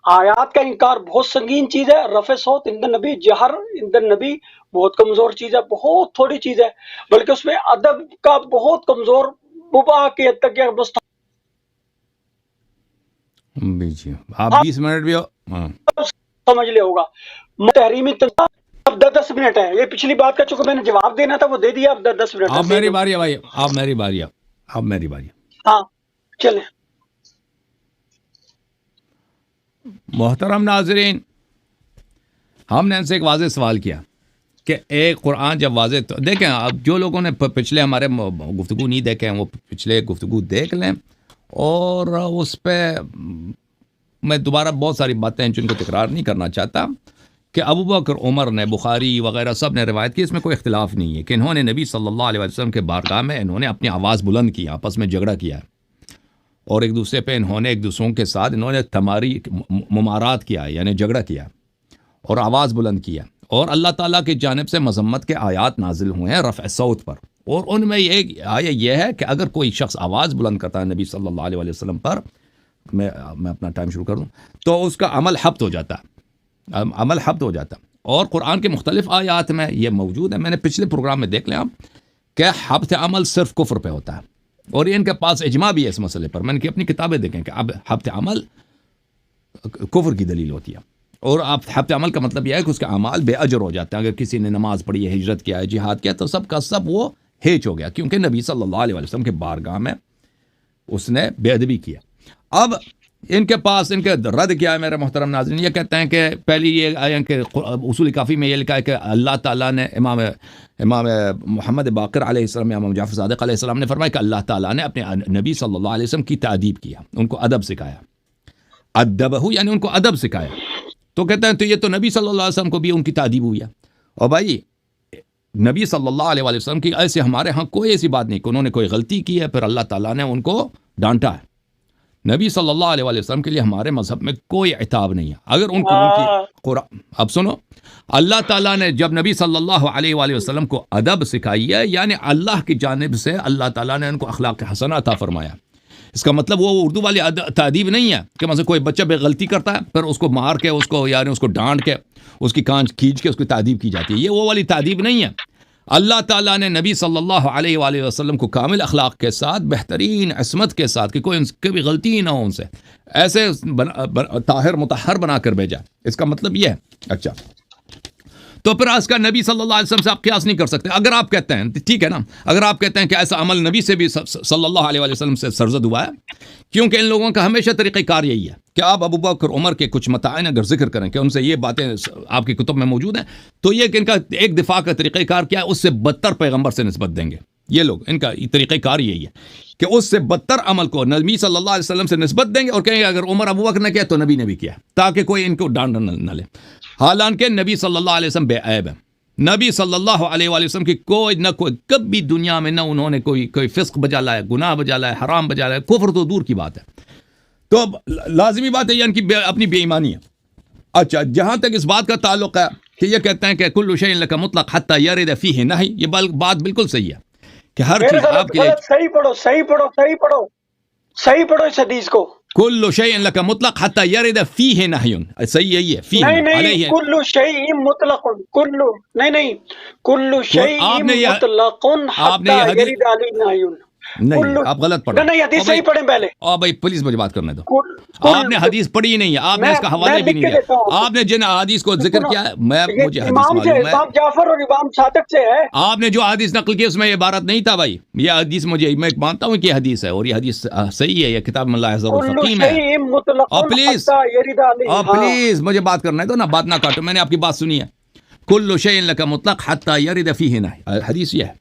آیات کا انکار بہت سنگین چیز ہے، رفع صوت عند نبی، جہر عند نبی بہت کمزور چیز ہے، بہت تھوڑی چیز ہے، بلکہ اس میں ادب کا بہت کمزور مباح کی حد تک یا جی آپ 20 منٹ بھی ہاں سمجھ لے ہوگا تحریمی تنظیم۔ اب 10 منٹ ہے، یہ پچھلی بات کا چونکہ میں نے جواب دینا تھا وہ دے دیا، اب 10 منٹ اب میری باری ہے بھائی، اب میری باری ہے، اب میری باری ہے۔ ہاں چلیں۔ محترم ناظرین، ہم نے ان سے ایک واضح سوال کیا کہ ایک قرآن جب واضح، تو دیکھیں اب جو لوگوں نے پچھلے ہمارے گفتگو نہیں دیکھے ہیں وہ پچھلے گفتگو دیکھ لیں، اور اس پہ میں دوبارہ بہت ساری باتیں ہیں جن کو تکرار نہیں کرنا چاہتا کہ ابو بکر، عمر نے، بخاری وغیرہ سب نے روایت کی، اس میں کوئی اختلاف نہیں ہے کہ انہوں نے نبی صلی اللہ علیہ وسلم کے بارگاہ میں انہوں نے اپنی آواز بلند کی، آپس میں جھگڑا کیا ہے، اور ایک دوسرے پہ انہوں نے ایک دوسروں کے ساتھ انہوں نے تماری ممارات کیا ہے، یعنی جھگڑا کیا اور آواز بلند کیا، اور اللہ تعالیٰ کی جانب سے مذمت کے آیات نازل ہوئے ہیں رفع صوت پر، اور ان میں ایک آیہ یہ ہے کہ اگر کوئی شخص آواز بلند کرتا ہے نبی صلی اللہ علیہ وسلم پر، میں اپنا ٹائم شروع کر دوں، تو اس کا عمل حبط ہو جاتا ہے، عمل حبط ہو جاتا ہے، اور قرآن کے مختلف آیات میں یہ موجود ہے، میں نے پچھلے پروگرام میں دیکھ لیں آپ کہ حبط عمل صرف کفر پہ ہوتا ہے، اور یہ ان کے پاس اجماع بھی ہے اس مسئلے پر، میں نے اپنی کتابیں دیکھیں کہ اب حبط عمل کفر کی دلیل ہوتی ہے، اور آپ حبط عمل کا مطلب یہ ہے کہ اس کے اعمال بے اجر ہو جاتے ہیں، اگر کسی نے نماز پڑھی ہے، ہجرت کیا ہے، جہاد کیا، تو سب کا سب وہ ہیچ ہو گیا، کیونکہ نبی صلی اللہ علیہ وسلم کے بارگاہ میں اس نے بے ادبی کیا۔ اب ان کے پاس ان کے رد کیا ہے میرے محترم ناظرین، یہ کہتے ہیں کہ پہلی یہ آیا کہ اصول کافی میں یہ لکھا ہے کہ اللہ تعالیٰ نے امام محمد باقر علیہ السلام یا امام جعفر صادق علیہ السلام نے فرمایا کہ اللہ تعالیٰ نے اپنے نبی صلی اللہ علیہ وسلم کی تادیب کیا، ان کو ادب سکھایا، ادبہ یعنی ان کو ادب سکھایا، تو کہتے ہیں تو یہ تو نبی صلی اللہ علیہ وسلم کو بھی ان کی تادیب ہوئی ہے، اور بھائی نبی صلی اللہ علیہ وسلم کی ایسے ہمارے ہاں کوئی ایسی بات نہیں کہ انہوں نے کوئی غلطی کی ہے پھر اللہ تعالیٰ نے ان کو ڈانٹا ہے، نبی صلی اللہ علیہ وسلم کے لیے ہمارے مذہب میں کوئی عتاب نہیں ہے، اگر ان کو ان کی قرآن، اب سنو، اللہ تعالیٰ نے جب نبی صلی اللہ علیہ وآلہ وسلم کو ادب سکھائی ہے، یعنی اللہ کی جانب سے اللہ تعالیٰ نے ان کو اخلاق حسنہ عطا فرمایا، اس کا مطلب وہ اردو والی تادیب نہیں ہے کہ مثلا کوئی بچہ بے غلطی کرتا ہے پھر اس کو مار کے اس کو یعنی اس کو ڈانٹ کے اس کی کانچ کھینچ کے اس کی تادیب کی جاتی ہے، یہ وہ والی تادیب نہیں ہے۔ اللہ تعالیٰ نے نبی صلی اللہ علیہ وآلہ وسلم کو کامل اخلاق کے ساتھ، بہترین عصمت کے ساتھ کہ کوئی ان کی بھی غلطی ہی نہ ہو ان سے، ایسے طاہر مطہر بنا کر بھیجا، اس کا مطلب یہ ہے۔ اچھا، تو پھر اس کا نبی صلی اللہ علیہ وسلم سے آپ قیاس نہیں کر سکتے، اگر آپ کہتے ہیں ٹھیک ہے نا، اگر آپ کہتے ہیں کہ ایسا عمل نبی سے بھی صلی اللہ علیہ وآلہ وسلم سے سرزد ہوا ہے، کیونکہ ان لوگوں کا ہمیشہ طریقہ کار یہی ہے کہ آپ ابو بکر عمر کے کچھ متائن اگر ذکر کریں کہ ان سے یہ باتیں آپ کی کتب میں موجود ہیں، تو یہ کہ ان کا ایک دفاع کا طریقہ کار کیا ہے، اس سے بدتر پیغمبر سے نسبت دیں گے، یہ لوگ ان کا طریقہ کار یہی ہے کہ اس سے بدتر عمل کو نبی صلی اللہ علیہ وسلم سے نسبت دیں گے اور کہیں گے اگر عمر ابو بکر نے کیا تو نبی نے بھی کیا، تاکہ کوئی ان کو ڈانٹ نہ لے، حالانکہ نبی صلی اللہ علیہ وسلم بے عیب ہے، نبی صلی اللہ علیہ وآلہ وسلم کی کوئی کبھی دنیا میں نہ انہوں نے کوئی فسق بجا لایا، گناہ بجا لایا، حرام بجا لایا، کفر تو دور کی بات ہے، تو اب لازمی بات ہے یہ ان کی اپنی بے ایمانی ہے۔ اچھا، جہاں تک اس بات کا تعلق ہے کہ یہ کہتے ہیں کہ کل شیء لک مطلق حتی یرد فیہ نہی، یہ بات بالکل صحیح ہے کہ ہر چیز آپ کے لیے صحیح پڑھو اس حدیث کو، کل شیء لک مطلق حتی یرد فیہ نہی، صحیح یہی ہے، فیہ نہیں کل شیء مطلق، نہیں کل شیء مطلق حتی یرد علیہ نہی، نہیں آپ غلط پڑھا، نہیں حدیث صحیح پڑھیں پہلے، بھائی پلیز مجھے بات کرنے دو، آپ نے حدیث پڑھی ہی نہیں ہے، آپ نے اس کا حوالے بھی نہیں دیا، آپ نے جن حدیث کو ذکر کیا ہے، مجھے حدیث معلوم ہے، امام جعفر اور امام صادق سے ہے، آپ نے جو حدیث نقل کی اس میں یہ عبارت نہیں تھا بھائی، یہ حدیث میں مانتا ہوں کہ یہ حدیث ہے اور یہ حدیث صحیح ہے، یہ کتاب میں اللہ ذر الفقی میں ہے، اور پلیز مجھے بات کرنے دو نا، بات نہ کاٹو، میں نے آپ کی بات سنی ہے، کل شیء لک مطلق حتی یرد فیہ نہی، حدیث یہ ہے،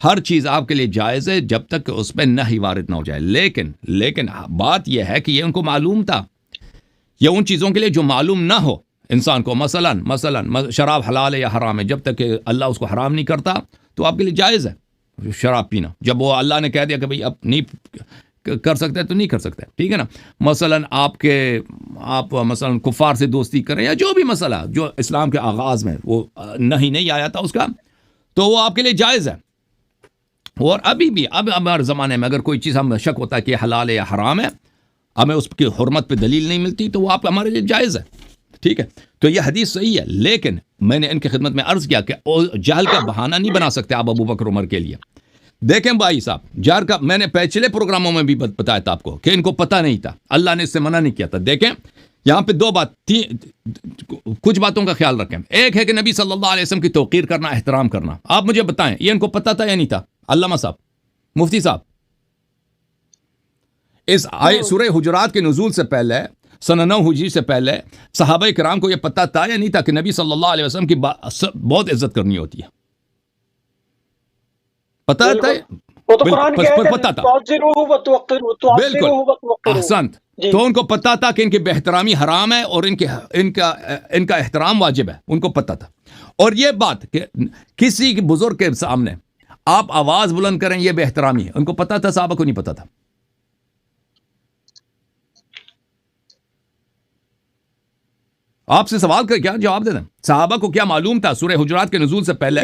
ہر چیز آپ کے لیے جائز ہے جب تک کہ اس پہ نہی وارد نہ ہو جائے، لیکن بات یہ ہے کہ یہ ان کو معلوم تھا، یہ ان چیزوں کے لیے جو معلوم نہ ہو انسان کو، مثلا شراب حلال ہے یا حرام ہے، جب تک کہ اللہ اس کو حرام نہیں کرتا تو آپ کے لیے جائز ہے شراب پینا، جب وہ اللہ نے کہہ دیا کہ بھئی اب نہیں کر سکتے تو نہیں کر سکتے، ٹھیک ہے نا، مثلا آپ مثلا کفار سے دوستی کریں یا جو بھی مسئلہ جو اسلام کے آغاز میں وہ نہیں آیا تھا اس کا، تو وہ آپ کے لیے جائز ہے، اور ابھی بھی اب ہمارے زمانے میں اگر کوئی چیز ہم شک ہوتا ہے کہ حلال ہے یا حرام ہے، ہمیں اس کی حرمت پہ دلیل نہیں ملتی، تو وہ آپ ہمارے لیے جائز ہے، ٹھیک ہے. تو یہ حدیث صحیح ہے، لیکن میں نے ان کی خدمت میں عرض کیا کہ جہل کا بہانہ نہیں بنا سکتے آپ ابو بکر عمر کے لیے. دیکھیں بھائی صاحب، جہل کا میں نے پچھلے پروگراموں میں بھی بتایا تھا آپ کو کہ ان کو پتہ نہیں تھا، اللہ نے اس سے منع نہیں کیا تھا. دیکھیں یہاں پہ دو بات، کچھ باتوں کا خیال رکھیں. ایک ہے کہ نبی صلی اللہ علیہ وسلم کی توقیر کرنا، احترام کرنا. آپ مجھے بتائیں یہ ان کو پتہ تھا یا نہیں تھا؟ علامہ صاحب، مفتی صاحب، اس سورہ حجرات کے نزول سے پہلے سن 9 ہجری سے پہلے صحابہ کرام کو یہ پتہ تھا یا نہیں تھا کہ نبی صلی اللہ علیہ وسلم کی بہت عزت کرنی ہوتی ہے؟ پتہ تھا؟ وہ تو قرآن کی آیت ہے، پتہ تھا، بالکل احسنت. تو ان کو پتہ تھا کہ ان کی بے-احترامی حرام ہے اور ان کا احترام واجب ہے، ان کو پتہ تھا. اور یہ بات کہ کسی بزرگ کے سامنے آپ آواز بلند کریں یہ بے احترامی ہے، ان کو پتہ تھا؟ صحابہ کو نہیں پتہ تھا؟ آپ سے سوال کر کیا جواب دے دیں. صحابہ کو کیا معلوم تھا سورہ حجرات کے نزول سے پہلے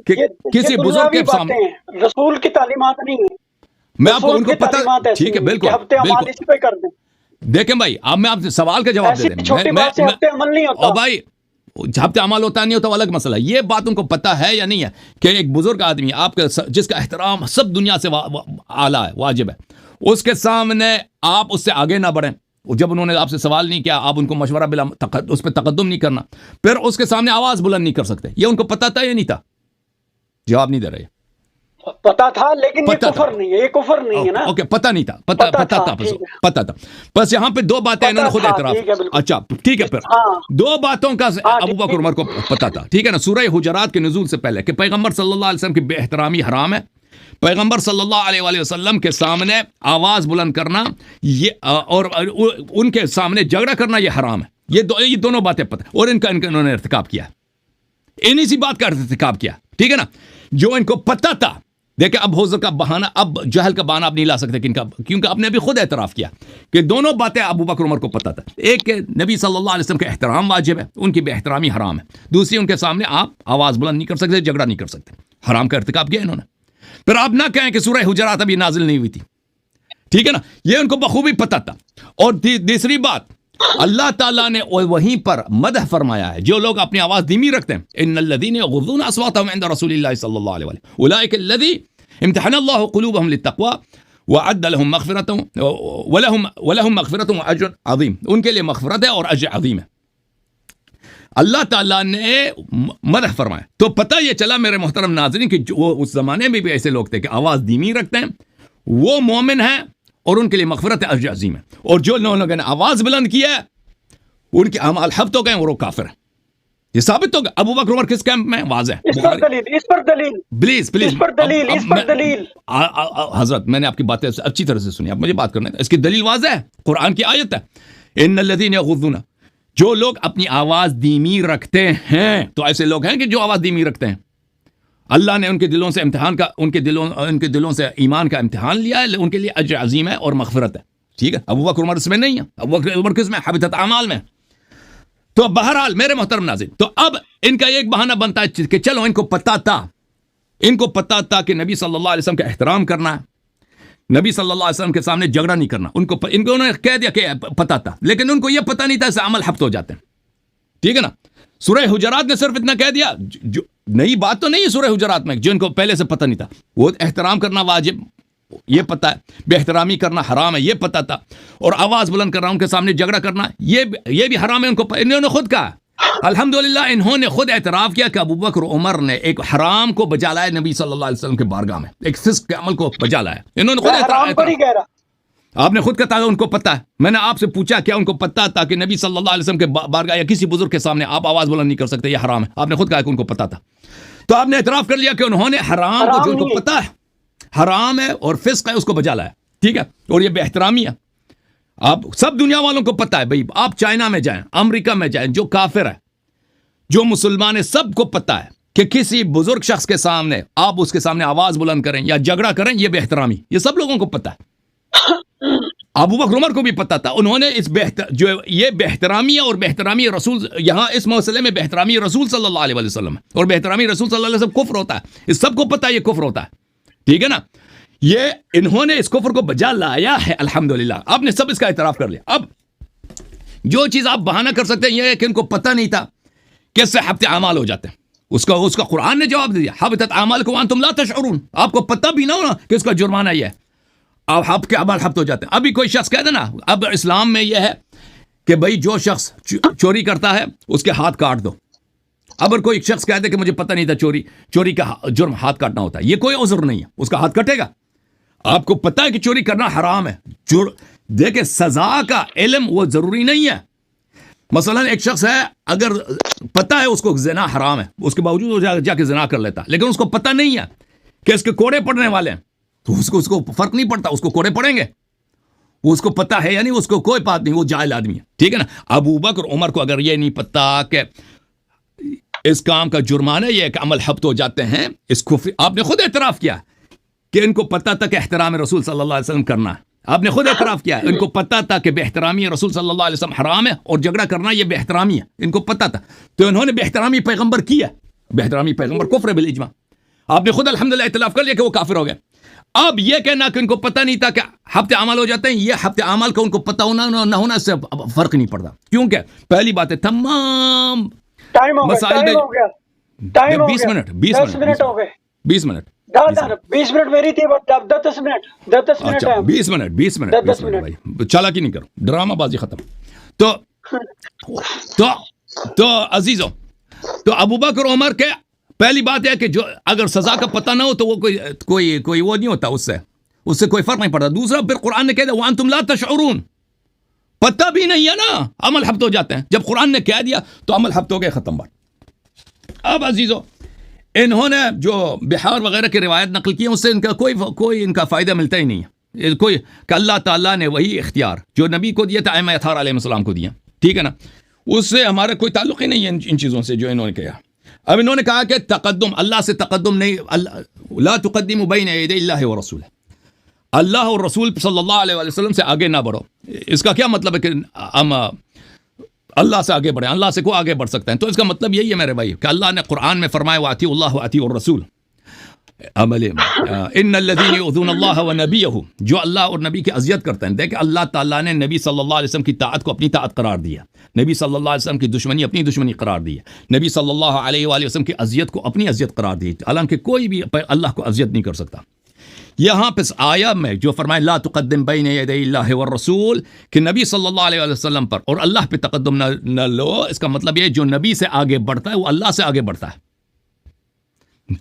کہ کسی بزرگ کے سامنے؟ رسول کی تعلیمات نہیں ہیں، میں آپ کو ان کو پتہ، ٹھیک ہے، بالکل بالکل. اسی پہ کر دیں. دیکھیں بھائی، اب میں آپ سے سوال کا جواب دے دیں. چھوٹی بات سے ہفتے عمل نہیں ہوتا. اور بھائی ہفتے عمل ہوتا نہیں ہوتا وہ الگ مسئلہ ہے. یہ بات ان کو پتہ ہے یا نہیں ہے کہ ایک بزرگ آدمی آپ کا جس کا احترام سب دنیا سے اعلیٰ ہے، واجب ہے، اس کے سامنے آپ اس سے آگے نہ بڑھیں. جب انہوں نے آپ سے سوال نہیں کیا آپ ان کو مشورہ بلا اس پہ تقدم نہیں کرنا، پھر اس کے سامنے آواز بلند نہیں کر سکتے. یہ ان کو پتہ تھا یا نہیں تھا؟ جواب نہیں دے رہے. پتہ تھا لیکن یہ کفر نہیں ہے، یہ کفر نہیں ہے نا. اوکے، پتہ نہیں تھا، پتہ تھا. بس یہاں پہ دو باتیں انہوں نے خود اعتراف. اچھا ٹھیک ہے، پھر دو باتوں کا ابو بکر عمر کو پتہ تھا، ٹھیک ہے نا، سورہ حجرات کے نزول سے پہلے کہ پیغمبر صلی اللہ علیہ وسلم کی بے احترامی حرام ہے. پیغمبر صلی اللہ علیہ وآلہ وسلم کے سامنے آواز بلند کرنا یہ اور ان کے سامنے جھگڑا کرنا یہ حرام ہے. یہ دونوں باتیں پتہ، اور انہوں نے ارتکاب کیا، انہی سی بات کا ارتکاب کیا، ٹھیک ہے نا، جو ان کو پتہ تھا. دیکھیں اب حوض کا بہانہ، اب جہل کا بہانہ اب نہیں لا سکتے کیونکہ آپ نے ابھی خود اعتراف کیا کہ دونوں باتیں ابو بکر عمر کو پتہ تھا. ایک کہ نبی صلی اللہ علیہ وسلم کا احترام واجب ہے، ان کی بے احترامی حرام ہے. دوسری ان کے سامنے آپ آواز بلند نہیں کر سکتے، جھگڑا نہیں کر سکتے. حرام کا ارتکاب کیا انہوں نے. پھر آپ نہ کہیں کہ سورہ حجرات ابھی نازل نہیں ہوئی تھی، ٹھیک ہے نا، یہ ان کو بخوبی پتہ تھا. اور تیسری بات، اللہ تعالیٰ نے وہیں پر مدح فرمایا ہے جو لوگ اپنی آواز دھیمی رکھتے ہیں. ان الذین یغضون اصواتهم عند رسول اللہ صلی اللہ علیہ وسلم اولئک الذین امتحن اللہ قلوبهم للتقوى وعد لهم مغفرة ولهم مغفرة واجر عظیم. ان کے لیے مغفرت ہے اور اجر عظیم ہے. اللہ تعالیٰ نے مدح فرمایا. تو پتہ یہ چلا میرے محترم ناظرین کہ وہ اس زمانے میں بھی ایسے لوگ تھے کہ آواز دھیمی رکھتے ہیں، وہ مومن ہیں اور ان کے لیے مغفرت اجر عظیم ہے. اور جو لوگوں نے آواز بلند کیا ہے ان کے اعمال حبط ہو گئے اور وہ کافر ہیں. یہ ثابت ہوگا. ابو بکر عمر کس کیمپ میں؟ واضح. اس پر دلیل پلیز اس پر دلیل. حضرت میں نے آپ کی باتیں اچھی طرح سے سنی، آپ مجھے بات کرنا ہے. اس کی دلیل واضح ہے، قرآن کی آیت ہے. ان الذین یغضون، جو لوگ اپنی آواز دھیمی رکھتے ہیں. تو ایسے لوگ ہیں کہ جو آواز دھیمی رکھتے ہیں، اللہ نے ان کے دلوں سے امتحان کا، ان کے دلوں سے ایمان کا امتحان لیا ہے، ان کے لیے اجر عظیم ہے اور مغفرت ہے. ٹھیک ہے، ابو بکر عمر اس میں نہیں ہے. ابو بکر عمر کس میں؟ حبطت اعمال میں. تو بہرحال میرے محترم ناظرین، تو اب ان کا ایک بہانہ بنتا ہے کہ چلو ان کو پتہ تھا کہ نبی صلی اللہ علیہ وسلم کا احترام کرنا ہے، نبی صلی اللہ علیہ وسلم کے سامنے جھگڑا نہیں کرنا. انہوں نے کہہ دیا کہ پتہ تھا، لیکن ان کو یہ پتہ نہیں تھا، اسے عمل حبط ہو جاتے ہیں. ٹھیک ہے نا. سورہ حجرات نے صرف اتنا کہہ دیا، جو نئی بات تو نہیں ہے سورہ حجرات میں، جن کو پہلے سے پتہ نہیں تھا. وہ احترام کرنا واجب یہ پتہ ہے، بے احترامی کرنا حرام ہے یہ پتہ تھا، اور آواز بلند کرنا، ان کے سامنے جھگڑا کرنا یہ بھی حرام ہے. ان کو انہوں نے خود کہا، الحمدللہ انہوں نے خود اعتراف کیا کہ ابو بکر عمر نے ایک حرام کو بجا لایا نبی صلی اللہ علیہ وسلم کے بارگاہ میں، ایک فسق کے عمل کو بجا لایا. انہوں نے خود اعتراف. آپ نے خود کہا ان کو پتہ ہے. میں نے آپ سے پوچھا کیا ان کو پتہ تھا کہ نبی صلی اللہ علیہ وسلم کے بارگاہ یا کسی بزرگ کے سامنے آپ آواز بلند نہیں کر سکتے، یہ حرام ہے. آپ نے خود کہا کہ ان کو پتہ تھا. تو آپ نے اعتراف کر لیا کہ انہوں نے حرام کو، جو ان کو پتہ ہے حرام ہے اور فسق ہے، اس کو بجا لایا. ٹھیک ہے، اور یہ بے احترامی ہے. آپ سب دنیا والوں کو پتہ ہے بھائی، آپ چائنا میں جائیں، امریکہ میں جائیں، جو کافر ہے جو مسلمان ہے، سب کو پتہ ہے کہ کسی بزرگ شخص کے سامنے آپ اس کے سامنے آواز بلند کریں یا جھگڑا کریں یہ بے احترامی، یہ سب لوگوں کو پتہ ہے. ابو بکر عمر کو بھی پتہ تھا. انہوں نے اس جو یہ بے احترامی ہے اور بے احترامی رسول، یہاں اس مسئلے میں بے احترامی رسول صلی اللہ علیہ وسلم ہے، اور بے احترامی رسول صلی اللہ علیہ وسلم کفر ہوتا ہے. اس سب کو پتہ ہے یہ کفر ہوتا ہے. ٹھیک ہے نا. یہ انہوں نے اس کفر کو بجا لایا ہے الحمدللہ. آپ نے سب اس کا اعتراف کر لیا. اب جو چیز آپ بہانہ کر سکتے ہیں یہ ہے کہ ان کو پتہ نہیں تھا کہ اس سے حبط اعمال ہو جاتے ہیں. اس کا قرآن نے جواب دیا حبطت اعمالکم وانتم لا تشعرون. آپ کو پتہ بھی نہ ہونا کہ اس کا جرمانہ یہ ہے, آپ کے اعمال حبط ہو جاتے ہیں. ابھی کوئی شخص کہہ دے نا, اب اسلام میں یہ ہے کہ بھائی جو شخص چوری کرتا ہے اس کے ہاتھ کاٹ دو. اگر کوئی شخص کہہ دے کہ مجھے پتہ نہیں تھا چوری کا جرم ہاتھ کاٹنا ہوتا ہے, یہ کوئی عذر نہیں ہے, اس کا ہاتھ کٹے گا. آپ کو پتہ ہے کہ چوری کرنا حرام ہے. دیکھیں سزا کا علم وہ ضروری نہیں ہے. مثلا ایک شخص ہے, اگر پتہ ہے اس کو زنا حرام ہے, اس کے باوجود وہ جا کے زنا کر لیتا, لیکن اس کو پتہ نہیں ہے کہ اس کے کوڑے پڑنے والے ہیں, تو اس کو فرق نہیں پڑتا, اس کو کوڑے پڑیں گے. وہ اس کو پتہ ہے یا نہیں, اس کو کوئی بات نہیں, وہ جاہل آدمی ہے. ٹھیک ہے نا. ابو بکر اور عمر کو اگر یہ نہیں پتہ کہ اس کام کا جرمانہ یہ ہے کہ عمل حبط ہو جاتے ہیں, اس کو آپ نے خود اعتراف کیا کہ ان کو پتہ تھا کہ احترام رسول صلی اللہ علیہ وسلم کرنا ہے. آپ نے خود اعتراف کیا ان کو پتہ تھا کہ بے احترامی رسول صلی اللہ علیہ وسلم حرام ہے اور جھگڑا کرنا یہ بے احترامی ہے, ان کو پتہ تھا. تو انہوں نے بے احترامی پیغمبر کیا. بے احترامی پیغمبر کفر بالاجماع. آپ نے خود الحمدللہ اختلاف کر لیا کہ وہ کافر ہو گئے. اب یہ کہنا کہ ان کو پتہ نہیں تھا کہ حبط اعمال ہو جاتے ہیں, یہ حبط اعمال کا ان کو پتہ ہونا نہ ہونا سے فرق نہیں پڑتا. کیونکہ پہلی بات ہے تمام مسائل میں 20 منٹ ہو گئے 20 منٹ 20 منٹ میری تھی, 10 منٹ 20 منٹ بھائی, چالاکی نہیں کرو, ڈرامہ بازی ختم. تو عزیزوں, تو ابو بکر عمر کے پہلی بات ہے کہ جو اگر سزا کا پتہ نہ ہو تو وہ کوئی وہ نہیں ہوتا, اس سے کوئی فرق نہیں پڑتا. دوسرا پھر قرآن نے کہہ دیا وانتم لا تشعرون, پتہ بھی نہیں ہے نا, عمل حبط ہو جاتے ہیں. جب قرآن نے کہہ دیا تو عمل حبط ہو گئے, ختم بات. اب عزیزوں, انہوں نے جو بحار وغیرہ کی روایت نقل کی اس سے ان کا کوئی ان کا فائدہ ملتا ہی نہیں ہے. کوئی کہ اللہ تعالیٰ نے وہی اختیار جو نبی کو دیا تھا ائمہ اطہار علیہ السلام کو دیا, ٹھیک ہے نا, اس سے ہمارا کوئی تعلق ہی نہیں ہے ان چیزوں سے جو انہوں نے کہا. اب انہوں نے کہا کہ تقدم اللہ سے تقدم نہیں, لا تقدموا بین یدی اللہ ورسولہ, اللہ اور رسول صلی اللہ علیہ وسلم سے آگے نہ بڑھو. اس کا کیا مطلب ہے کہ ہم اللہ سے آگے بڑھیں؟ اللہ سے کو آگے بڑھ سکتے ہیں؟ تو اس کا مطلب یہی ہے میرے بھائی کہ اللہ نے قرآن میں فرمایا وَأَطِيعُوا اللَّهَ وَأَطِيعُوا الرَّسُولَ, ان الذین یؤذون اللہ ونبیہ, جو اللہ اور نبی کی اذیت کرتے ہیں. دیکھیں اللہ تعالیٰ نے نبی صلی اللہ علیہ وسلم کی طاعت کو اپنی طاعت قرار دیا, نبی صلی اللہ علیہ وسلم کی دشمنی اپنی دشمنی قرار دی, نبی صلی اللہ علیہ وآلہ وسلم کی اذیت کو اپنی اذیت قرار دی, حالانکہ کوئی بھی اللہ کو اذیت نہیں کر سکتا. یہاں پہ آیا میں جو فرمائے لا تقدم بین یدی اللہ والرسول, کہ نبی صلی اللہ علیہ وسلم پر اور اللہ پہ تقدم نہ لو, اس کا مطلب یہ جو نبی سے آگے بڑھتا ہے وہ اللہ سے آگے بڑھتا ہے.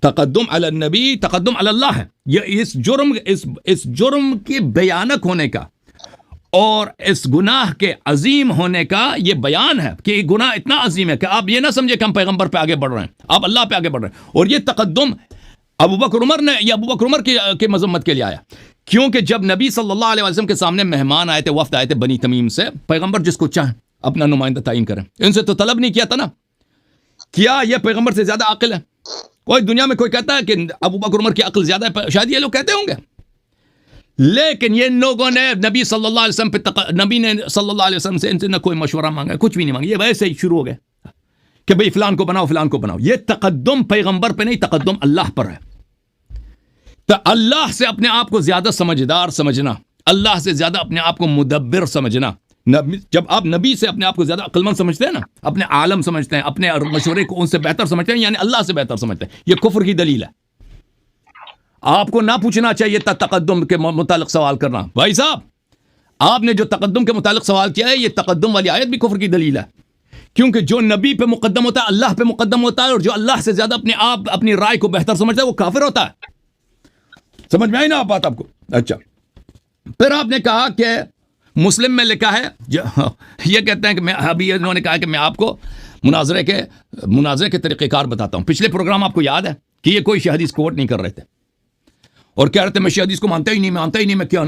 تقدم علی النبی تقدم علی اللہ ہے. یہ اس جرم کے بیانک ہونے کا اور اس گناہ کے عظیم ہونے کا یہ بیان ہے کہ یہ گناہ اتنا عظیم ہے کہ آپ یہ نہ سمجھے کہ ہم پیغمبر پہ آگے بڑھ رہے ہیں, آپ اللہ پہ آگے بڑھ رہے ہیں. اور یہ تقدم ابو بکر عمر کی مذمت کے لیے آیا, کیونکہ جب نبی صلی اللہ علیہ وسلم کے سامنے مہمان آئے تھے, وفد آئے تھے بنی تمیم سے, پیغمبر جس کو چاہیں اپنا نمائندہ تعین کریں, ان سے تو طلب نہیں کیا تھا نا. کیا یہ پیغمبر سے زیادہ عاقل ہے؟ کوئی دنیا میں کوئی کہتا ہے کہ ابو بکر عمر کی عقل زیادہ ہے؟ شاید یہ لوگ کہتے ہوں گے, لیکن یہ لوگوں نے نبی صلی اللہ علیہ وسلم پہ نبی نے صلی اللہ علیہ وسلم سے ان سے نہ کوئی مشورہ مانگا, کچھ بھی نہیں مانگا, یہ ویسے ہی شروع ہو گئے کہ بھئی فلان کو بناؤ فلان کو بناؤ. یہ تقدم پیغمبر پہ نہیں, تقدم اللہ پر ہے. تو اللہ سے اپنے آپ کو زیادہ سمجھدار سمجھنا, اللہ سے زیادہ اپنے آپ کو مدبر سمجھنا, جب آپ نبی سے اپنے آپ کو زیادہ عقل مند سمجھتے ہیں نا, اپنے عالم سمجھتے ہیں, اپنے مشورے کو ان سے بہتر سمجھتے ہیں, یعنی اللہ سے بہتر سمجھتے ہیں, یہ کفر کی دلیل ہے. آپ کو نہ پوچھنا چاہیے تھا تقدم کے متعلق سوال کرنا. بھائی صاحب, آپ نے جو تقدم کے متعلق سوال کیا ہے, یہ تقدم والی آیت بھی کفر کی دلیل ہے, کیونکہ جو نبی پہ مقدم ہوتا ہے اللہ پہ مقدم ہوتا ہے, اور جو اللہ سے زیادہ اپنی رائے کو بہتر سمجھتا ہے وہ کافر ہوتا ہے. سمجھ میں آئی نا آپ بات آپ کو؟ اچھا, پھر آپ نے کہا کہ مسلم میں لکھا ہے, یہ کہتے ہیں کہ میں ابھی انہوں نے کہا کہ میں آپ کو مناظرے کے طریقہ کار بتاتا ہوں. پچھلے پروگرام آپ کو یاد ہے کہ یہ کوئی شیعہ حدیث کوٹ نہیں کر رہے تھے اور کہہ رہے تھے میں شیعہ حدیث کو مانتا ہی نہیں, میں کیا,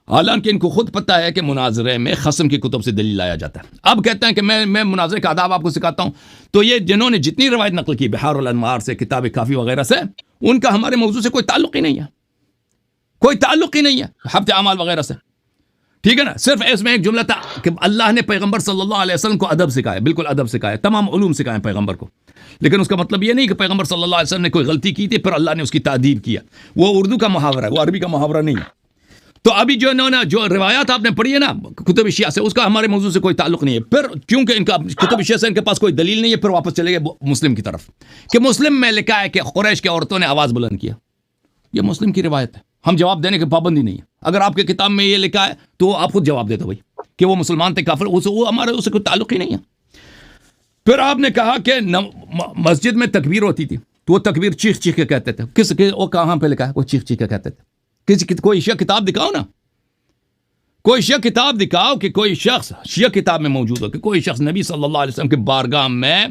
حالانکہ ان کو خود پتہ ہے کہ مناظرے میں خصم کی کتب سے دلیل لایا جاتا ہے. اب کہتے ہیں کہ میں مناظرے کا آداب آپ کو سکھاتا ہوں. تو یہ جنہوں نے جتنی روایت نقل کی بحار الانوار سے, کتاب کافی وغیرہ سے, ان کا ہمارے موضوع سے کوئی تعلق ہی نہیں ہے, کوئی تعلق ہی نہیں ہے حبط اعمال وغیرہ سے. ٹھیک ہے نا. صرف اس میں ایک جملہ تھا کہ اللہ نے پیغمبر صلی اللہ علیہ وسلم کو ادب سکھایا, بالکل ادب سکھایا, تمام علوم سکھائے پیغمبر کو, لیکن اس کا مطلب یہ نہیں کہ پیغمبر صلی اللہ علیہ وسلم نے کوئی غلطی کی تھی پھر اللہ نے اس کی تعدیب کیا. وہ اردو کا محاورہ ہے, وہ عربی کا محاورہ نہیں ہے. تو ابھی جو انہوں نے جو روایات آپ نے پڑھی ہے نا کتب شیعہ سے, اس کا ہمارے موضوع سے کوئی تعلق نہیں ہے. پھر کیونکہ ان کا کتب شیعہ سے ان کے پاس کوئی دلیل نہیں ہے, پھر واپس چلے گئے مسلم کی طرف کہ مسلم میں لکھا ہے کہ قریش کے عورتوں نے آواز بلند کیا. یہ مسلم کی روایت ہے, ہم جواب دینے کی پابندی نہیں ہے. اگر آپ کے کتاب میں یہ لکھا ہے تو آپ خود جواب دیتے بھائی کہ وہ مسلمان تھے کافر, وہ ہمارے اس سے کوئی تعلق ہی نہیں ہے. پھر آپ نے کہا کہ مسجد میں تکبیر ہوتی تھی تو وہ تکبیر چیخ چیخ کے کہتے تھے. کس کے وہ کہاں پہ لکھا ہے وہ چیخ چیخ کے کہتے تھے؟ کوئی شیعہ کتاب دکھاؤ نا, کوئی شیعہ کتاب دکھاؤ کہ کوئی شخص شیعہ کتاب میں موجود ہو کہ کوئی شخص نبی صلی اللہ علیہ وسلم کے بارگاہ میں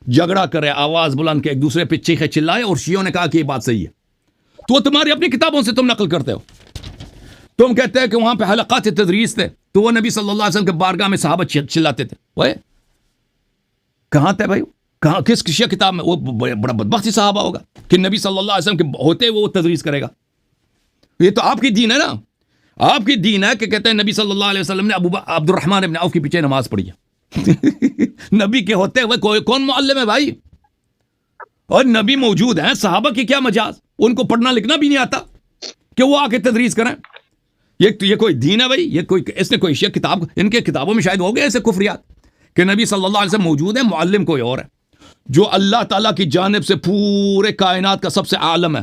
جھگڑا کرے, آواز بلند کے ایک دوسرے پہ چیخے چلائے, اور شیعوں نے کہا کہ یہ بات صحیح ہے. تو وہ تمہاری اپنی کتابوں سے تم نقل کرتے ہو. تم کہتے ہیں کہ وہاں پہ حلقات تدریس تھے تو وہ نبی صلی اللہ علیہ وسلم کے بارگاہ میں صحابہ چلاتے تھے. وہ کہاں تھے بھائی, کہاں کس شیعہ کتاب میں؟ وہ بڑا بدبختی صحابہ ہوگا کہ نبی صلی اللہ علیہ وسلم کے ہوتے وہ تدریس کرے گا. یہ تو آپ کی دین ہے نا, آپ کی دین ہے کہ کہتے ہیں نبی صلی اللہ علیہ وسلم نے عبد الرحمن ابن عوف کے پیچھے نماز پڑھی ہے. نبی کے ہوتے ہوئے کون معلم ہے بھائی؟ اور نبی موجود ہیں, صحابہ کی کیا مجاز, ان کو پڑھنا لکھنا بھی نہیں آتا کہ وہ آ کے تدریس کریں. یہ کوئی دین ہے بھائی؟ یہ کوئی اس نے کوئی شیعہ کتاب, ان کے کتابوں میں شاید ہو گئے ایسے کفریات کہ نبی صلی اللہ علیہ وسلم موجود ہے, معلم کوئی اور ہے جو اللہ تعالیٰ کی جانب سے پورے کائنات کا سب سے عالم ہے,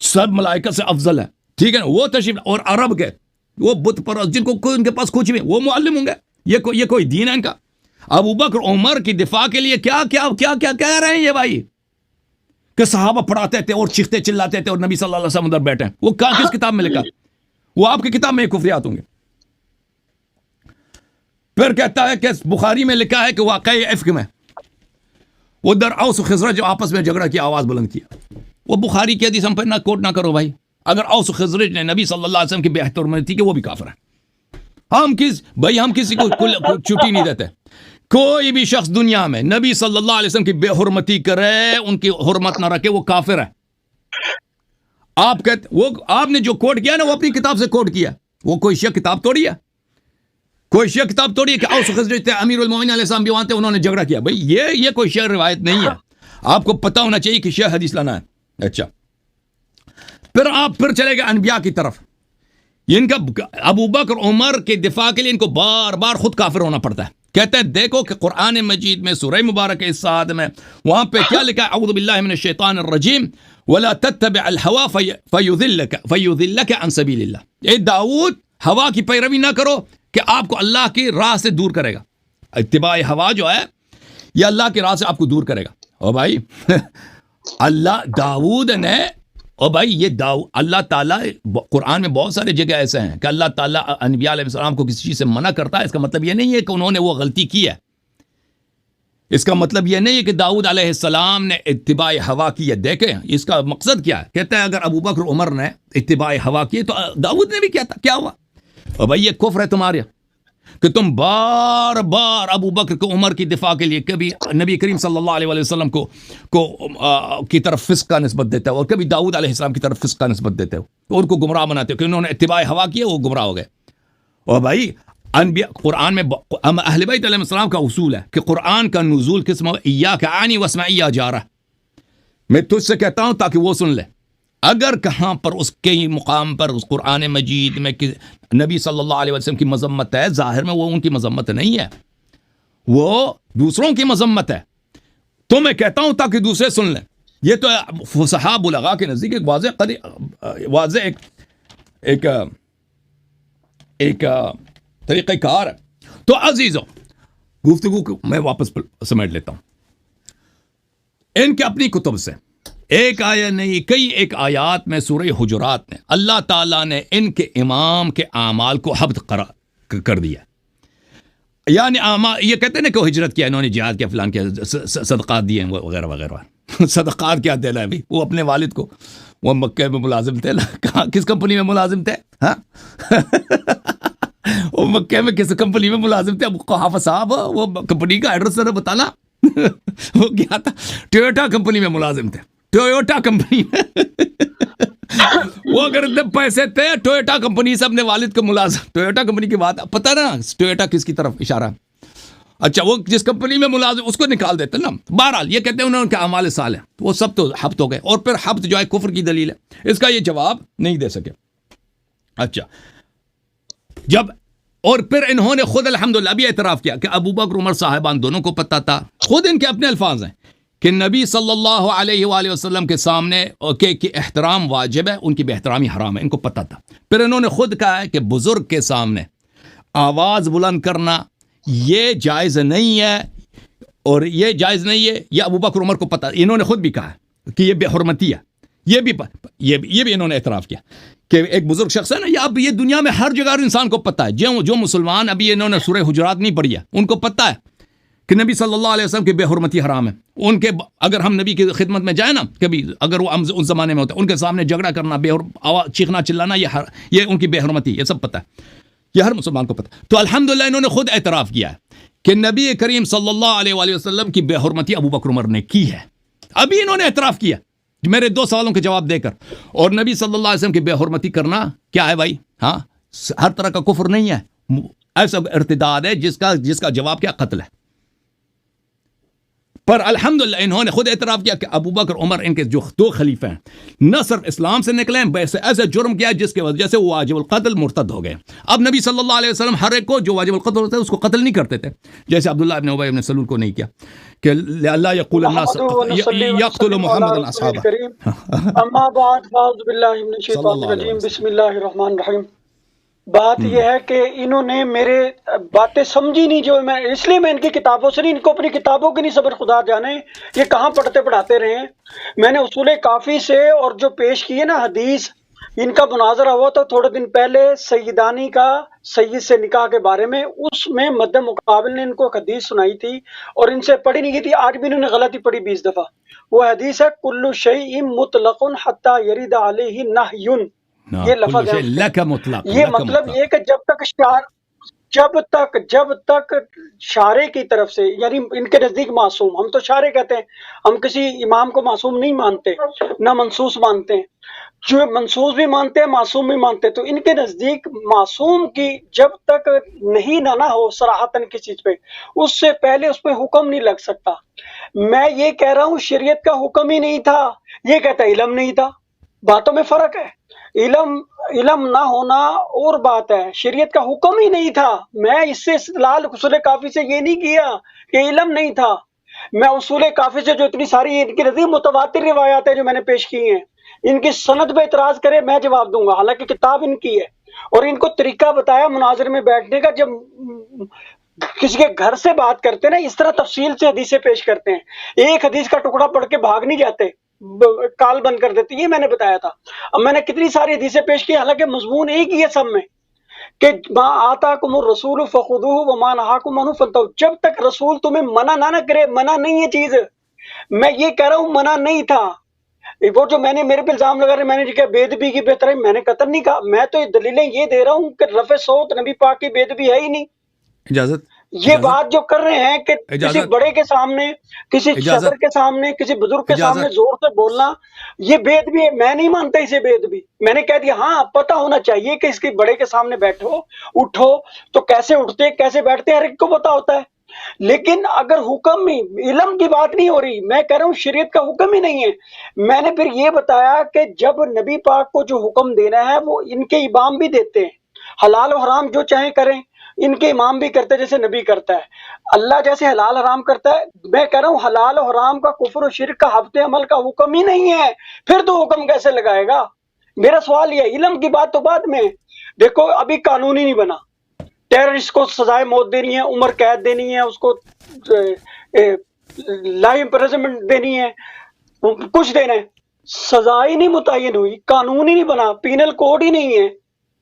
سب ملائکہ سے افضل ہے, ٹھیک ہے نا, وہ تشریف, اور عرب کے وہ بت پرست جن کو ان کے پاس کچھ بھی, وہ معلم ہوں گے. یہ کوئی دین ہے ان کا؟ ابو بکر عمر کی دفاع کے لیے کیا کیا کیا کیا کہہ رہے ہیں یہ بھائی کہ صحابہ پڑھاتے تھے اور چیختے چلاتے تھے اور نبی صلی اللہ علیہ وسلم ادھر بیٹھے ہیں. وہ کس کتاب میں لکھا؟ وہ آپ کی کتاب میں کفریات ہوں گے. پھر کہتا ہے کہ بخاری میں لکھا ہے کہ واقعی افک میں ادھر اوس و خزرج جو آپس میں جھگڑا کیا, آواز بلند کیا. وہ بخاری کی حدیث ہم پہ نہ کوٹ نہ کرو بھائی. اگر اوس و خزرج نے نبی صلی اللہ علیہ وسلم کی بے حرمتی تھی کہ وہ بھی کافر ہے. ہم کسی کو چھٹی نہیں دیتے. کوئی بھی شخص دنیا میں نبی صلی اللہ علیہ وسلم کی بے حرمتی کرے, ان کی حرمت نہ رکھے, وہ کافر ہے. آپ کہتے وہ آپ نے جو کوٹ کیا نا وہ اپنی کتاب سے کوٹ کیا, وہ کوئی شیعہ کتاب توڑی ہے؟ کوئی شیعہ کتاب توڑی ہے کہ اوس و خزرج تھے, امیر المومنین علیہ السلام بھی وہاں تھے, انہوں نے جھگڑا کیا؟ بھائی یہ کوئی شیعہ روایت نہیں ہے. آپ کو پتہ ہونا چاہیے کہ شیعہ حدیث لانا ہے. اچھا, پھر چلے گئے انبیاء کی طرف. ان کا ابو بکر عمر کے دفاع کے لیے ان کو بار بار خود کافر ہونا پڑتا ہے. کہتے ہیں دیکھو کہ قرآن مجید میں سورہ مبارک اس آیت میں وہاں پہ کیا لکھا ہے؟ اعوذ باللہ من الشیطان الرجیم ولا تتبع الهوى فيضلك عن سبيل الله. اے داؤد, ہوا کی پیروی نہ کرو کہ آپ کو اللہ کی راہ سے دور کرے گا. اتباع ہوا جو ہے یہ اللہ کی راہ سے آپ کو دور کرے گا. او بھائی اللہ داؤد نے, او بھائی یہ اللہ تعالیٰ قرآن میں بہت سارے جگہ ایسے ہیں کہ اللہ تعالیٰ انبیاء علیہ السلام کو کسی چیز سے منع کرتا ہے. اس کا مطلب یہ نہیں ہے کہ انہوں نے وہ غلطی کی ہے. اس کا مطلب یہ نہیں ہے کہ داؤد علیہ السلام نے اتباع ہوا کی ہے. دیکھیں اس کا مقصد کیا ہے. کہتے ہیں اگر ابو بکر عمر نے اتباع ہوا کی تو داؤد نے بھی کیا تھا, کیا ہوا؟ اور بھائی یہ کفر ہے تمہارے کہ تم بار بار ابو بکر کو عمر کی دفاع کے لیے کبھی نبی کریم صلی اللہ علیہ وسلم کو کی طرف فسق کا نسبت دیتے ہو اور کبھی داؤد علیہ السلام کی طرف فسق کا نسبت دیتے ہو, تو ان کو گمراہ بناتے ہو کہ انہوں نے اتباع ہوا کیا, وہ گمراہ ہو گئے. اور بھائی انبیاء قرآن میں اہل بیت علیہ السلام کا اصول ہے کہ قرآن کا نزول کس میں ایاک اعنی واسمع یا جارہ, میں تجھ سے کہتا ہوں تاکہ وہ سن لے. اگر کہاں پر اس کے مقام پر اس قرآن مجید میں نبی صلی اللہ علیہ وسلم کی مذمت ہے, ظاہر میں وہ ان کی مذمت نہیں ہے, وہ دوسروں کی مذمت ہے. تو میں کہتا ہوں تاکہ دوسرے سن لیں. یہ تو فصحاء بلغاء کے نزدیک ایک واضح ایک طریقہ کار ہے. تو عزیزوں, گفتگو کو میں واپس سمیٹ لیتا ہوں. ان کے اپنی کتب سے ایک آیت نہیں کئی ایک آیات میں سورہ حجرات میں اللہ تعالیٰ نے ان کے امام کے اعمال کو حبط کر دیا. یعنی یہ کہتے ہیں نا کہ ہجرت کیا, انہوں نے جہاد کیا, فلان کیا, صدقات دیے وغیرہ وغیرہ. صدقات کیا دینا ہے بھائی؟ وہ اپنے والد کو, وہ مکہ میں ملازم تھے نا, کہاں کس کمپنی میں ملازم تھے؟ ہاں وہ مکہ میں کس کمپنی میں ملازم تھے؟ حافظ صاحب وہ کمپنی کا ایڈریس ذرا بتانا. وہ کیا تھا؟ ٹویوٹا کمپنی میں ملازم تھے, ٹویوٹا کمپنی میں. وہ اگر اتنے پیسے تھے ٹویوٹا کمپنی سے اپنے والد کو ملازم, ٹویوٹا کمپنی کی بات پتہ نا ٹویوٹا کس کی طرف اشارہ, اچھا وہ جس کمپنی میں ملازم اس کو نکال دیتے نا. بہرحال یہ کہتے ہیں انہوں نے اعمال صالح, وہ سب تو حبط ہو گئے, اور پھر حبط جو ہے کفر کی دلیل ہے, اس کا یہ جواب نہیں دے سکے. اچھا جب اور پھر انہوں نے خود الحمدللہ بھی اعتراف کیا کہ ابو بکر عمر صاحبان دونوں کو پتہ تھا, خود ان کے اپنے الفاظ ہیں کہ نبی صلی اللہ علیہ وآلہ وسلم کے سامنے کہ احترام واجب ہے, ان کی بے احترامی حرام ہے, ان کو پتہ تھا. پھر انہوں نے خود کہا ہے کہ بزرگ کے سامنے آواز بلند کرنا یہ جائز نہیں ہے, اور یہ جائز نہیں ہے, یہ ابو بکر عمر کو پتہ, انہوں نے خود بھی کہا کہ یہ بے حرمتی ہے. یہ بھی انہوں نے اعتراف کیا کہ ایک بزرگ شخص ہے نا, یہ اب یہ دنیا میں ہر جگہ انسان کو پتہ ہے, جو مسلمان ابھی انہوں نے سورہ حجرات نہیں پڑھی ہے ان کو پتہ ہے کہ نبی صلی اللہ علیہ وسلم کی بے حرمتی حرام ہے. ان کے اگر ہم نبی کی خدمت میں جائیں نا کبھی, اگر وہ اس زمانے میں ہوتا ہے, ان کے سامنے جھگڑا کرنا, چیخنا چلانا, یہ ان کی بے حرمتی, یہ سب پتہ ہے, یہ ہر مسلمان کو پتہ. تو الحمدللہ انہوں نے خود اعتراف کیا ہے کہ نبی کریم صلی اللہ علیہ وآلہ وسلم کی بے حرمتی ابو بکر عمر نے کی ہے. ابھی انہوں نے اعتراف کیا میرے 2 سوالوں کے جواب دے کر. اور نبی صلی اللہ علیہ وسلم کی بے حرمتی کرنا کیا ہے بھائی؟ ہاں ہر طرح کا کفر نہیں ہے, ایسا ارتداد ہے جس کا جواب کیا قتل ہے. پر الحمدللہ انہوں نے خود اعتراف کیا کہ ابو بکر عمر ان کے جو 2 خلیفہ ہیں نہ صرف اسلام سے نکلے ہیں بلکہ ایسے جرم کیا جس کی وجہ سے وہ واجب القتل مرتد ہو گئے. اب نبی صلی اللہ علیہ وسلم ہر ایک کو جو واجب القتل ہوتا ہے اس کو قتل نہیں کرتے تھے, جیسے عبداللہ ابن ابی ابن سلول کو نہیں کیا کہ اللہ یقول الناس یقتل محمد اصحابہ. اما بعد فاعوذ باللہ من الشیطان الرجیم بسم اللہ الرحمن الرحیم. بات یہ ہے کہ انہوں نے میرے باتیں سمجھی نہیں, جو میں اس لیے میں ان کی کتابوں سے نہیں, ان کو اپنی کتابوں کی نہیں صبر, خدا جانے یہ کہاں پڑھتے پڑھاتے رہے ہیں. میں نے اصول کافی سے اور جو پیش کیے نا حدیث, ان کا مناظرہ ہوا تو تھوڑے دن پہلے سیدانی کا سید سے نکاح کے بارے میں, اس میں مد مقابل نے ان کو ایک حدیث سنائی تھی اور ان سے پڑھی نہیں گئی تھی. آج بھی انہوں نے غلطی پڑھی 20 دفعہ. وہ حدیث ہے کل شیء مطلق حتی یرد علیہ نہی, یہ لفظ ہے یہ مطلب یہ کہ جب تک شارع کی طرف سے, یعنی ان کے نزدیک معصوم, ہم تو شارع کہتے ہیں, ہم کسی امام کو معصوم نہیں مانتے نہ منصوص مانتے ہیں, جو منصوص بھی مانتے ہیں معصوم بھی مانتے ہیں. تو ان کے نزدیک معصوم کی جب تک نہیں نہ ہو صراحتاً کسی چیز پہ, اس سے پہلے اس پہ حکم نہیں لگ سکتا. میں یہ کہہ رہا ہوں شریعت کا حکم ہی نہیں تھا, یہ کہتا ہے علم نہیں تھا. باتوں میں فرق ہے, علم نہ ہونا اور بات ہے, شریعت کا حکم ہی نہیں تھا. میں اس سے استدلال اصول کافی سے یہ نہیں کیا کہ علم نہیں تھا, میں اصول کافی سے جو اتنی ساری ان کی نزدیک متواتر روایات ہیں جو میں نے پیش کی ہیں, ان کی سند پہ اعتراض کرے میں جواب دوں گا, حالانکہ کتاب ان کی ہے. اور ان کو طریقہ بتایا مناظر میں بیٹھنے کا, جب کسی کے گھر سے بات کرتے ہیں نا اس طرح تفصیل سے حدیثیں پیش کرتے ہیں, ایک حدیث کا ٹکڑا پڑھ کے بھاگ نہیں جاتے, کال بند کر دیتی. یہ میں نے بتایا تھا. اب میں نے کتنی ساری حدیثیں پیش کی, حالانکہ مضمون ایک ہی ہے سب میں کہ ما آتاکم الرسول فخذوہ وما نہاکم عنہ فانتہوا. جب تک رسول تمہیں منع نہ کرے, منع نہیں ہے چیز. میں یہ کہہ رہا ہوں منع نہیں تھا. وہ جو میں نے میرے پہ الزام لگا رہے, میں نے کہا بے ادبی کی بہتر, میں نے قطع نہیں کہا. میں تو دلیلیں یہ دے رہا ہوں کہ رفع صوت نبی پاک کی بے ادبی ہے ہی نہیں. اجازت یہ بات جو کر رہے ہیں کہ کسی بڑے کے سامنے, کسی صدر کے سامنے, کسی بزرگ کے سامنے زور سے بولنا, یہ بے ادبی ہے. میں نہیں مانتا اسے بے ادبی. میں نے کہہ دیا ہاں پتہ ہونا چاہیے کہ اس کے بڑے کے سامنے بیٹھو اٹھو تو کیسے اٹھتے کیسے بیٹھتے ہر ایک کو پتہ ہوتا ہے. لیکن اگر حکم ہی, علم کی بات نہیں ہو رہی, میں کہہ رہا ہوں شریعت کا حکم ہی نہیں ہے. میں نے پھر یہ بتایا کہ جب نبی پاک کو جو حکم دینا ہے وہ ان کے امام بھی دیتے ہیں, حلال و حرام جو چاہیں کریں, ان کے امام بھی کرتے جیسے نبی کرتا ہے. اللہ جیسے حلال حرام کرتا ہے, میں کہہ رہا ہوں حلال و حرام کا کفر و شرک کا حبط عمل کا حکم ہی نہیں ہے, پھر تو حکم کیسے لگائے گا؟ میرا سوال یہ, علم کی بات تو بعد میں. دیکھو ابھی قانون ہی نہیں بنا, ٹیررسٹ کو سزائے موت دینی ہے, عمر قید دینی ہے, اس کو لائف امپریزنمنٹ دینی ہے, کچھ دینا ہے, سزا ہی نہیں متعین ہوئی, قانون ہی نہیں بنا, پینل کوڈ ہی نہیں ہے.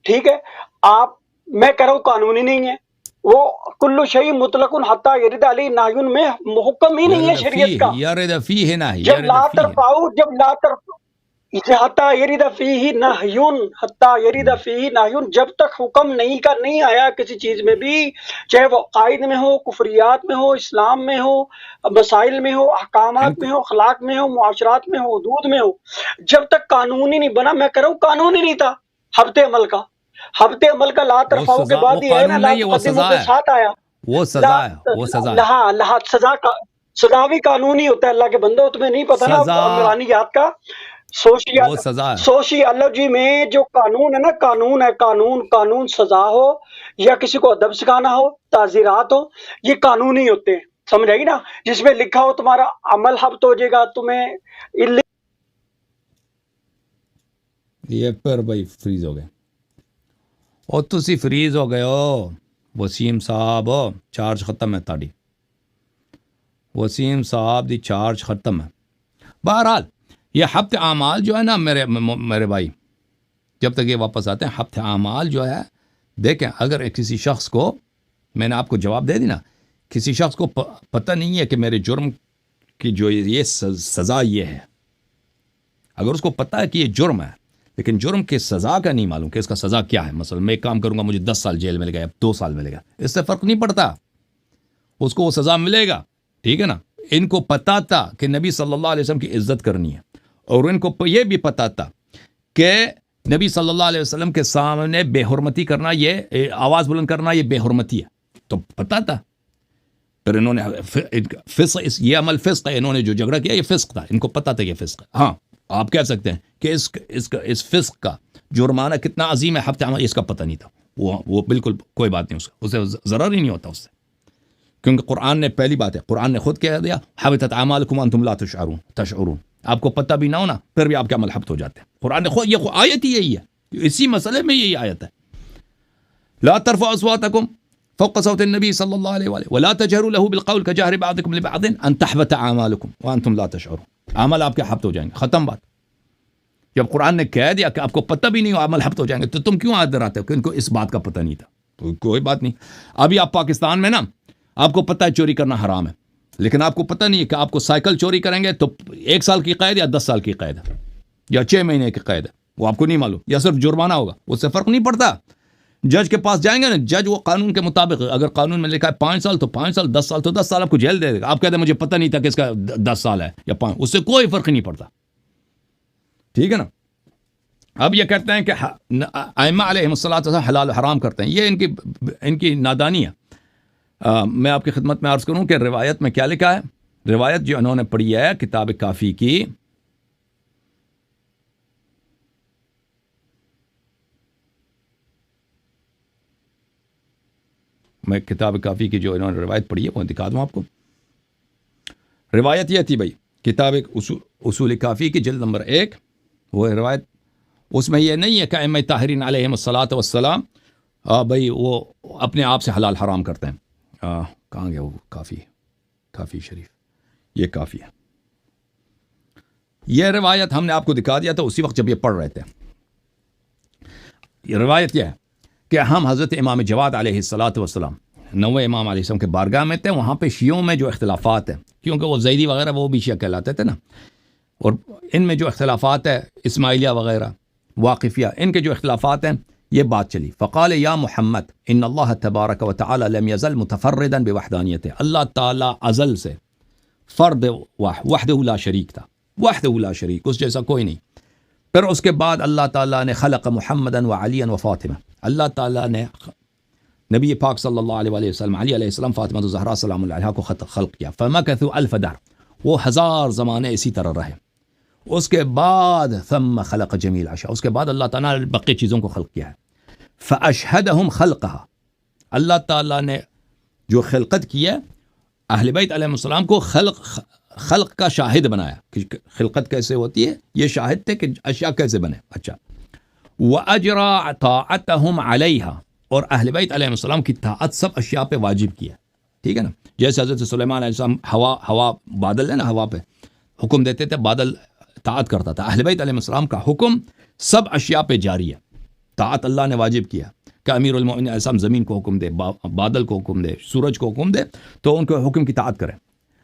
ٹھیک ہے, آپ میں کہہ رہا ہوں قانون ہی نہیں ہے. وہ کلو شیء مطلق حتی یرد علیہ نہی میں حکم ہی نہیں ہے شریعت کا. جب لا ترفعوا حتی یرید فیہ نہیون، حتی یرید فیہ نہیون، جب تک حکم نہیں آیا کسی چیز میں بھی، چاہے وہ عقائد میں ہو، کفریات میں ہو، اسلام میں ہو، مسائل میں ہو، احکامات میں ہو، اخلاق میں ہو، معاشرات میں ہو، حدود میں ہو، جب تک قانون ہی نہیں بنا، میں کہہ رہا ہوں قانون ہی نہیں تھا ہفت عمل کا. ہفت عمل کا لا وہ ترفعو کے سزا، بعد وہ ہی ہے نا، قانون لا نہیں ہے، وہ تقدمو سزا کے ہے، ساتھ آیا. وہ لا سزا ہے، وہ سزا ہے، لہا سزا کا، سزاوی قانون ہی ہوتا ہے اللہ کے بندو. تمہیں نہیں پتا نا سزا، عمرانیات کا. وہ سزا ہے. سوشیالوجی میں جو قانون ہے نا، قانون ہے، قانون سزا ہو یا کسی کو ادب سکھانا ہو، تعزیرات ہو، یہ قانون ہی ہوتے ہیں. سمجھ آئی نا؟ جس میں لکھا ہو تمہارا عمل ہفت ہو جائے گا، تمہیں یہ پر بھائی فریز ہو گئے، اور تسی فریز ہو گئے ہو وسیم صاحب، چارج ختم ہے تاڑی، وسیم صاحب دی چارج ختم ہے. بہرحال یہ ہفت اعمال جو ہے نا میرے بھائی، جب تک یہ واپس آتے ہیں، ہفت اعمال جو ہے، دیکھیں اگر کسی شخص کو، میں نے آپ کو جواب دے دی نا، کسی شخص کو پتہ نہیں ہے کہ میرے جرم کی جو یہ سزا یہ ہے، اگر اس کو پتہ ہے کہ یہ جرم ہے لیکن جرم کی سزا کا نہیں معلوم کہ اس کا سزا کیا ہے، مثلا میں ایک کام کروں گا مجھے 10 سال جیل ملے گا یا 2 سال ملے گا، اس سے فرق نہیں پڑتا، اس کو وہ سزا ملے گا. ٹھیک ہے نا؟ ان کو پتا تھا کہ نبی صلی اللہ علیہ وسلم کی عزت کرنی ہے، اور ان کو یہ بھی پتا تھا کہ نبی صلی اللہ علیہ وسلم کے سامنے بے حرمتی کرنا، یہ آواز بلند کرنا، یہ بے حرمتی ہے، تو پتا تھا. پھر انہوں نے فسق، یہ عمل فسق ہے، انہوں نے جو جھگڑا کیا یہ فسق تھا، ان کو پتا تھا یہ فسق ہے. ہاں آپ کہہ سکتے ہیں کہ اس فسق کا جرمانہ کتنا عظیم ہے، ہفتہ عمل، اس کا پتہ نہیں تھا، وہ بالکل کوئی بات نہیں، اسے ضرر ہی نہیں ہوتا اس سے، کیونکہ قرآن نے، پہلی بات ہے قرآن نے خود کہہ دیا حبطت اعمالکم وانتم لا تشعرون، آپ کو پتہ بھی نہ ہونا پھر بھی آپ کے عمل حبط ہو جاتے ہیں. قرآن نے خود، یہ آیت ہی یہی ہے، اسی مسئلے میں یہی آیت ہے، لا ترفعوا اصواتکم فوق صوت النبی صلی اللہ علیہ وآلہ ولا تجهروا له بالقول كجهر بعضكم لبعض ان تحبط اعمالكم وانتم لا تشعرون، عمل آپ کے حبط ہو جائیں گے، ختم بات. جب قرآن نے کہہ دیا کہ آپ کو پتہ بھی نہیں ہو عمل حبط ہو جائیں گے، تو تم کیوں آدر آتے ہو کہ ان کو اس بات کا پتہ نہیں تھا؟ تو کوئی بات نہیں. ابھی آپ پاکستان میں نا، آپ کو پتہ ہے چوری کرنا حرام ہے، لیکن آپ کو پتہ نہیں ہے کہ آپ کو سائیکل چوری کریں گے تو 1 سال کی قید یا 10 سال کی قید ہے یا 6 مہینے کی قید ہے، وہ آپ کو نہیں معلوم، یا صرف جرمانہ ہوگا، اس سے فرق نہیں پڑتا. جج کے پاس جائیں گے نا، جج وہ قانون کے مطابق، اگر قانون میں لکھا ہے 5 سال تو 5 سال، 10 سال تو 10 سال، آپ کو جیل دے دے گا. آپ کہتے ہیں مجھے پتہ نہیں تھا کہ اس کا 10 سال ہے یا 5، اس سے کوئی فرق نہیں پڑتا. ٹھیک ہے نا؟ اب یہ کہتے ہیں کہ ائمہ علیہم الصلوۃ والسلام حلال و حرام کرتے ہیں، یہ ان کی نادانی ہے. میں آپ کی خدمت میں عرض کروں کہ روایت میں کیا لکھا ہے. روایت جو انہوں نے پڑھی ہے کتاب کافی کی، میں کتاب کافی کی جو انہوں نے روایت پڑھی ہے وہ دکھا دوں آپ کو. روایت یہ تھی بھائی، کتاب اصول کافی کی جلد نمبر 1، وہ روایت، اس میں یہ نہیں ہے کہ ائمہ طاہرین علیہم الصلوۃ والسلام بھائی وہ اپنے آپ سے حلال حرام کرتے ہیں. کہاں گیا وہ کافی شریف، یہ کافی ہے. یہ روایت ہم نے آپ کو دکھا دیا تھا اسی وقت جب یہ پڑھ رہے تھے. یہ روایت یہ ہے کہ ہم حضرت امام جواد علیہ الصلوۃ والسلام 9ویں امام علیہ السلام کے بارگاہ میں تھے. وہاں پہ شیعوں میں جو اختلافات ہیں، کیونکہ وہ زیدی وغیرہ وہ بھی شیعہ کہلاتے تھے نا، اور ان میں جو اختلافات ہے، اسماعیلیہ وغیرہ، واقفیہ، ان کے جو اختلافات ہیں، یہ بات چلی. فقال یا محمد ان اللہ تبارک و تعالی لم یزل متفردا بوحدانیتہ، اللہ تعالی ازل سے فرد وحدہ لا شریک تھا، وحدہ لا شریک، اس جیسا کوئی نہیں. پھر اس کے بعد اللہ تعالیٰ نے خلق محمدا و علی و فاطمہ، اللہ تعالیٰ نے نبی پاک صلی اللہ علیہ وآلہ وسلم، علی علیہ السلام، فاطمہ زہرا سلام اللہ علیہا کو خلق کیا. فمکثوا 1000 دہر، وہ 1000 زمانے اسی طرح رہے. اس کے بعد ثم خلق جمیع الاشیاء، اس کے بعد اللہ تعالیٰ نے بقیہ چیزوں کو خلق کیا ہے. فاشہدہم خلقہا، اللہ تعالیٰ نے جو خلقت کی ہے اہل بیت علیہ السلام کو خلق کا شاہد بنایا کہ خلقت کیسے ہوتی ہے، یہ شاہد تھے کہ اشیاء کیسے بنے. اچھا، وَأَجْرَى طَاعَتَهُمْ عَلَيْهَا، اور اہل بیت علیہ السلام کی طاعت سب اشیاء پہ واجب کی ہے. ٹھیک ہے نا؟ جیسے حضرت سلیمان علیہ السلام ہوا بادل ہے نا، ہوا پہ حکم دیتے تھے، بادل طاعت کرتا تھا. اہل بیت علیہ السلام کا حکم سب اشیاء پہ جاری ہے، طاعت اللہ نے واجب کیا کہ امیر المؤمنین علیہ السلام زمین کو حکم دے، بادل کو حکم دے، سورج کو حکم دے تو ان کے حکم کی طاعت کریں.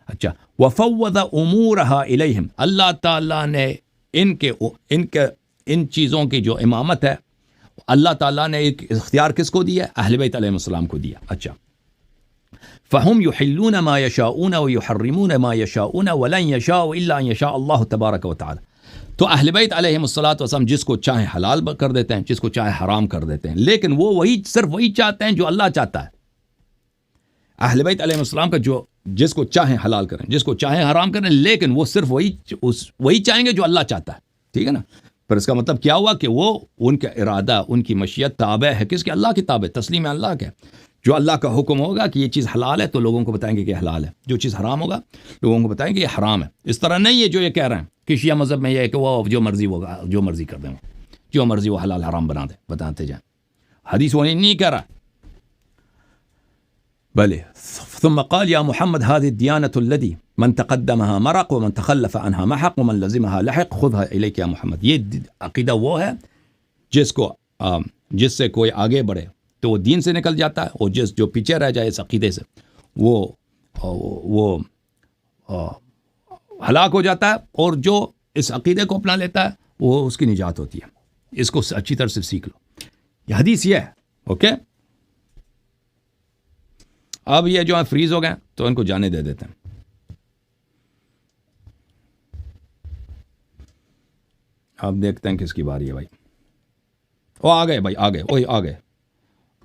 اچھا، وفوض امورها الیہم، اللہ تعالیٰ نے ان چیزوں کی جو امامت ہے اللہ تعالیٰ نے ایک اختیار کس کو دیا؟ اہل بیت علیہ السلام کو دیا. اچھا، فہم یحلون ما یشاؤون ویحرمون ما یشاؤون ولن یشاء الا ان یشاء اللہ تبارک و تعالی. تو اہل بیت علیہ السلام جس کو چاہیں حلال کر دیتے ہیں، جس کو چاہیں حرام کر دیتے ہیں، لیکن وہ صرف وہی چاہتے ہیں جو اللہ چاہتا ہے. اہل بیت علیہ السلام کا جس کو چاہیں حلال کریں، جس کو چاہیں حرام کریں، لیکن وہ صرف وہی چاہیں گے جو اللہ چاہتا ہے. ٹھیک ہے نا؟ پر اس کا مطلب کیا ہوا کہ وہ ان کا ارادہ، ان کی مشیت تابع ہے کس کے؟ اللہ کی تابع، تسلیم اللہ کے. جو اللہ کا حکم ہوگا کہ یہ چیز حلال ہے تو لوگوں کو بتائیں گے کہ حلال ہے، جو چیز حرام ہوگا لوگوں کو بتائیں گے یہ حرام ہے. اس طرح نہیں ہے جو یہ کہہ رہے ہیں کہ شیعہ مذہب میں یہ ہے کہ وہ جو مرضی ہوگا، جو مرضی کر دیں، جو مرضی وہ حلال حرام بتاتے جائیں. حدیث وہ نہیں کہہ رہا. بلے ثم قال یا محمد هذه الديانة الذي من تقدمها مرق ومن تخلف عنها محق ومن لزمها لحق خذها إليك يا محمد. یہ عقیدہ وہ ہے جس سے کوئی آگے بڑھے تو وہ دین سے نکل جاتا ہے، اور جو پیچھے رہ جائے اس عقیدے سے وہ ہلاک ہو جاتا ہے، اور جو اس عقیدے کو اپنا لیتا ہے وہ اس کی نجات ہوتی ہے. اس کو اچھی طرح سے سیکھ لو. یہ حدیث یہ ہے. اوکے، اب یہ جو ہے فریز ہو گئے تو ان کو جانے دے دیتے ہیں. اب دیکھتے ہیں کس کی باری ہے بھائی. وہ آ گئے بھائی، آ گئے، وہی آ گئے،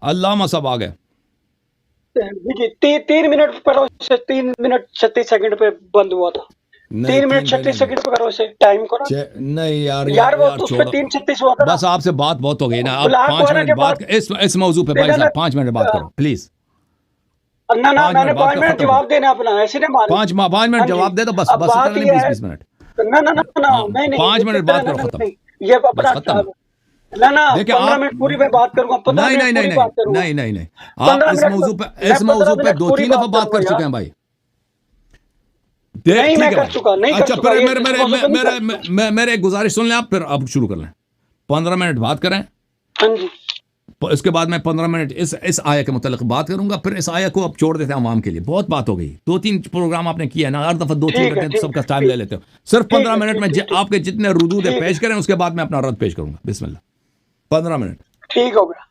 علامہ صاحب آ گئے. جی 3 منٹ پر 3 منٹ 36 سیکنڈ پہ بند ہوا تھا. 3 منٹ 36 سیکنڈ پہ کرو اسے ٹائم کو. نہیں یار وہ اس پہ 3:36 ہوا تھا. بس آپ سے بات بہت ہو گئی نا. آپ 5 منٹ بات اس موضوع پہ بھائی صاحب 5 منٹ بات کرو پلیز. میں نے 5 منٹ جواب دینا اپنا، ایسے نہیں مارے. 5 منٹ جواب دے دو بس. 20 منٹ. نہیں 5 منٹ بات کرو ختم. یہ اپنا نا 15 منٹ پوری میں بات کروں گا. نہیں آپ اس موضوع پہ 2-3 دفعہ بات کر چکے ہیں بھائی. نہیں میں کر چکا. اچھا پھر میرے ایک گزارش سن لیں آپ، پھر آپ شروع کر لیں. 15 منٹ بات کریں. ہاں جی. اس کے بعد میں 15 منٹ اس آیہ کے متعلق بات کروں گا. پھر اس آیہ کو اب چھوڑ دیتے ہیں عوام کے لیے. بہت بات ہو گئی. 2-3 پروگرام آپ نے کیا ہے نا، ہر دفعہ 2-3 کرتے ہیں، سب کا ٹائم لے لیتے ہو. صرف 15 منٹ میں آپ کے جتنے ردود پیش کریں اس کے بعد میں اپنا رد پیش کروں گا. بسم اللہ. 15 منٹ. ٹھیک ہو گیا.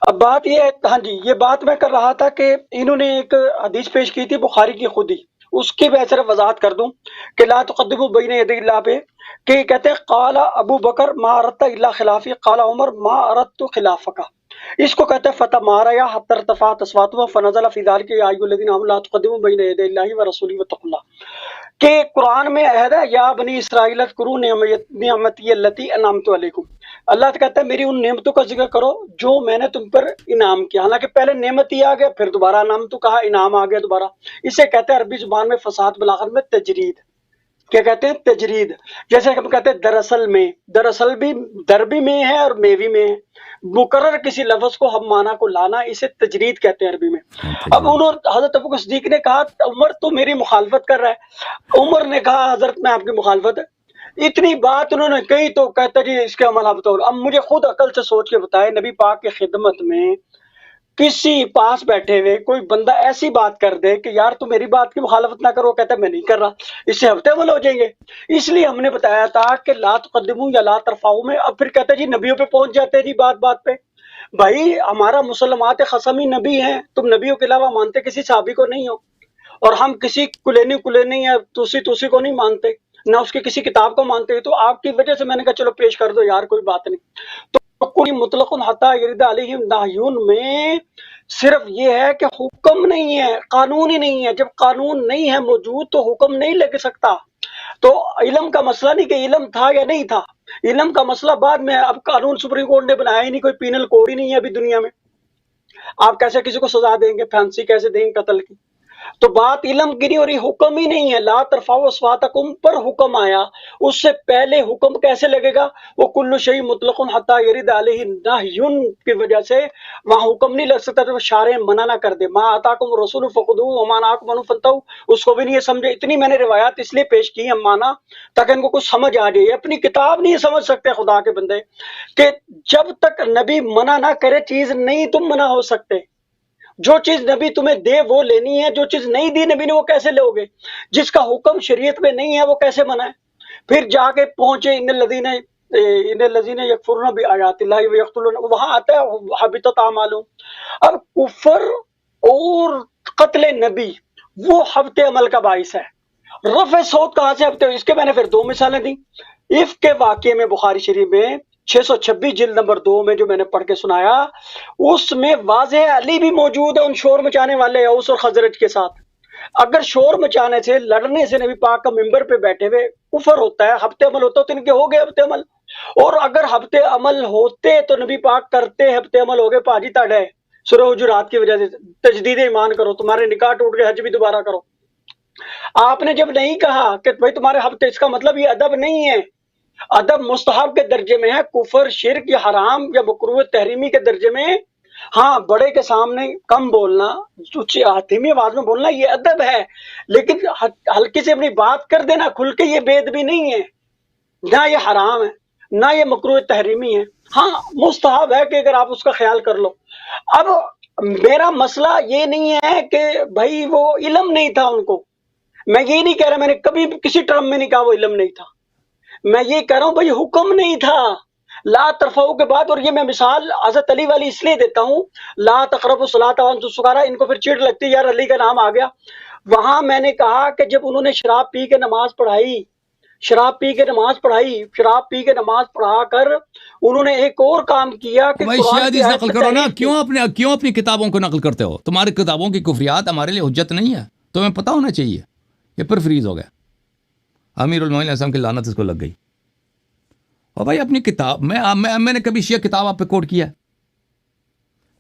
اب بات یہ ہے، ہاں جی یہ بات میں کر رہا تھا کہ انہوں نے ایک حدیث پیش کی تھی بخاری کی خود ہی، اس کی میں صرف وضاحت کر دوں کہ لا تقدموا بین یدی اللہ پہ، کہ کہتے ہیں قال ابو بکر ما اردت الا خلافی قال عمر ما اردت خلافک. اس کو کہتے ہیں فتح ماریا حتی ارتفعت اصواتهم فنزل فی ذلک یا ایھا الذین آمنوا لا تقدموا بین یدی اللہ ورسولہ واتقوا اللہ. کہ قرآن میں عہد ہے یا بنی اسرائیل اذکروا نعمتی التی انعمت علیکم. اللہ کہتا ہے میری ان نعمتوں کا ذکر کرو جو میں نے تم پر انعام کیا. حالانکہ پہلے نعمت ہی آ گیا، پھر دوبارہ انعام تو کہا، انعام آ گیا دوبارہ. اسے کہتے ہیں عربی زبان میں فصاحت بلاغت میں تجرید. کیا کہتے ہیں؟ تجرید. جیسے ہم کہتے ہیں دراصل میں، دراصل بھی در بھی میں ہے اور میں بھی میں ہے. مقرر کسی لفظ کو ہم معنی کو لانا، اسے تجرید کہتے ہیں عربی میں. اب حضرت ابو بکر صدیق نے کہا عمر تو میری مخالفت کر رہا ہے. عمر نے کہا حضرت میں آپ کی مخالفت ہے. اتنی بات انہوں نے کہی تو کہتا جی اس کے عمل آپ تو. اب مجھے خود عقل سے سوچ کے بتائے، نبی پاک کی خدمت میں کسی پاس بیٹھے ہوئے کوئی بندہ ایسی بات کر دے کہ یار تو میری بات کی مخالفت نہ کرو، کہتا ہے میں نہیں کر رہا، اس سے ہفتے عمل ہو جائیں گے. اس لیے ہم نے بتایا تھا کہ لا تقدموا یا لا ترفعوا میں. اب پھر کہتے جی نبیوں پہ پہنچ جاتے ہیں جی بات بات پہ. بھائی ہمارا مسلمات قسم ہی نبی ہیں، تم نبیوں کے علاوہ مانتے کسی صحابی کو نہیں ہو، اور ہم کسی کلینی یا توسی کو نہیں مانتے، نہ اس کی کسی کتاب کو مانتے. تو آپ کی وجہ سے میں نے کہا چلو پیش کر دو یار، کوئی بات نہیں. تو کوئی مطلق حتی یرد علیہم نہیون میں صرف یہ ہے کہ حکم نہیں ہے، قانون ہی نہیں ہے. جب قانون نہیں ہے موجود تو حکم نہیں لگ سکتا. تو علم کا مسئلہ نہیں کہ علم تھا یا نہیں تھا، علم کا مسئلہ بعد میں. اب قانون سپریم کورٹ نے بنایا ہی نہیں، کوئی پینل کوڈ ہی نہیں ہے ابھی دنیا میں. آپ کیسے کسی کو سزا دیں گے، پھانسی کیسے دیں گے قتل کی؟ تو بات علم کی نہیں ہو رہی، حکم ہی نہیں ہے. لا ترفعوا اصواتکم پر حکم آیا، اس سے پہلے حکم کیسے لگے گا؟ وہ کل شیء مطلق حتی یرد علیہ نہی کی وجہ سے وہاں حکم نہیں لگ سکتا. تو شارع منع نہ کر دے، ما آتاکم الرسول فخذوہ وما نہاکم عنہ فانتہوا، اس کو بھی نہیں سمجھے. اتنی میں نے روایات اس لیے پیش کی ہیں مانا تاکہ ان کو کچھ سمجھ آ جائے. اپنی کتاب نہیں سمجھ سکتے خدا کے بندے، کہ جب تک نبی منع نہ کرے چیز نہیں تم منع ہو سکتے. جو چیز نبی تمہیں دے وہ لینی ہے، جو چیز نہیں دی نبی نے وہ کیسے لو گے؟ جس کا حکم شریعت میں نہیں ہے وہ کیسے منع ہے؟ پھر جا کے پہنچے ان الذین یکفرون بآیات اللہ ویقتلون، وہاں آتا ہے حبطت اعمالہم۔ اب کفر اور قتل نبی وہ حبط عمل کا باعث ہے۔ رفع صوت کہاں سے حبط؟ اس کے میں نے پھر 2 مثالیں دی۔ عفق کے واقعے میں بخاری شریف میں 626 جلد نمبر 2 میں جو میں نے پڑھ کے سنایا، اس میں واضح علی بھی موجود ہے ان شور مچانے والے اوس اور خزرج کے ساتھ۔ اگر شور مچانے سے، لڑنے سے نبی پاک کا ممبر پہ بیٹھے ہوئے کفر ہوتا ہے، حبط عمل ہوتا ہے، تو ان کے ہو گئے حبط عمل۔ اور اگر حبط عمل ہوتے تو نبی پاک کرتے، حبط عمل ہو گئے پاجی تاڑے سورہ حجرات کی وجہ سے، تجدید ایمان کرو، تمہارے نکاح ٹوٹ گئے، حج بھی دوبارہ کرو۔ آپ نے جب نہیں کہا کہ بھائی تمہارے حبط، اس کا مطلب یہ ادب نہیں ہے، ادب مستحب کے درجے میں ہے، کفر شرک یا حرام یا مکروہ تحریمی کے درجے میں۔ ہاں بڑے کے سامنے کم بولنا، دھیمی آواز میں بولنا یہ ادب ہے، لیکن ہلکی سے اپنی بات کر دینا کھل کے یہ بے ادبی نہیں ہے، نہ یہ حرام ہے نہ یہ مکروہ تحریمی ہے۔ ہاں مستحب ہے کہ اگر آپ اس کا خیال کر لو۔ اب میرا مسئلہ یہ نہیں ہے کہ بھائی وہ علم نہیں تھا ان کو، میں یہ نہیں کہہ رہا، میں نے کبھی کسی ٹرم میں نہیں کہا وہ علم نہیں تھا، میں یہ کہہ رہا ہوں بھائی حکم نہیں تھا۔ لا ترفعوا کے بعد، اور یہ میں مثال حضرت علی والی اس لیے دیتا ہوں، لا تقربوا الصلاۃ وانتم سکارا، ان کو پھر چڑ لگتی ہے یار علی کا نام آ گیا۔ وہاں میں نے کہا کہ جب انہوں نے شراب پی کے نماز پڑھائی، شراب پی کے نماز پڑھا کر انہوں نے ایک اور کام کیا کہ بھائی قرآن شیعہ کی حدیث آیت نقل میں کرو نا، تحریف کی۔ کیوں اپنی کتابوں کو نقل کرتے ہو؟ تمہاری کتابوں کی کفریات ہمارے لیے حجت نہیں ہے، تمہیں پتہ ہونا چاہیے۔ یہ پر فریز ہو گیا، امیر المومنین علیہ السلام کی لعنت اس کو لگ گئی۔ اور بھائی اپنی کتاب میں نے کبھی شیعہ کتاب آپ پہ کوٹ کیا؟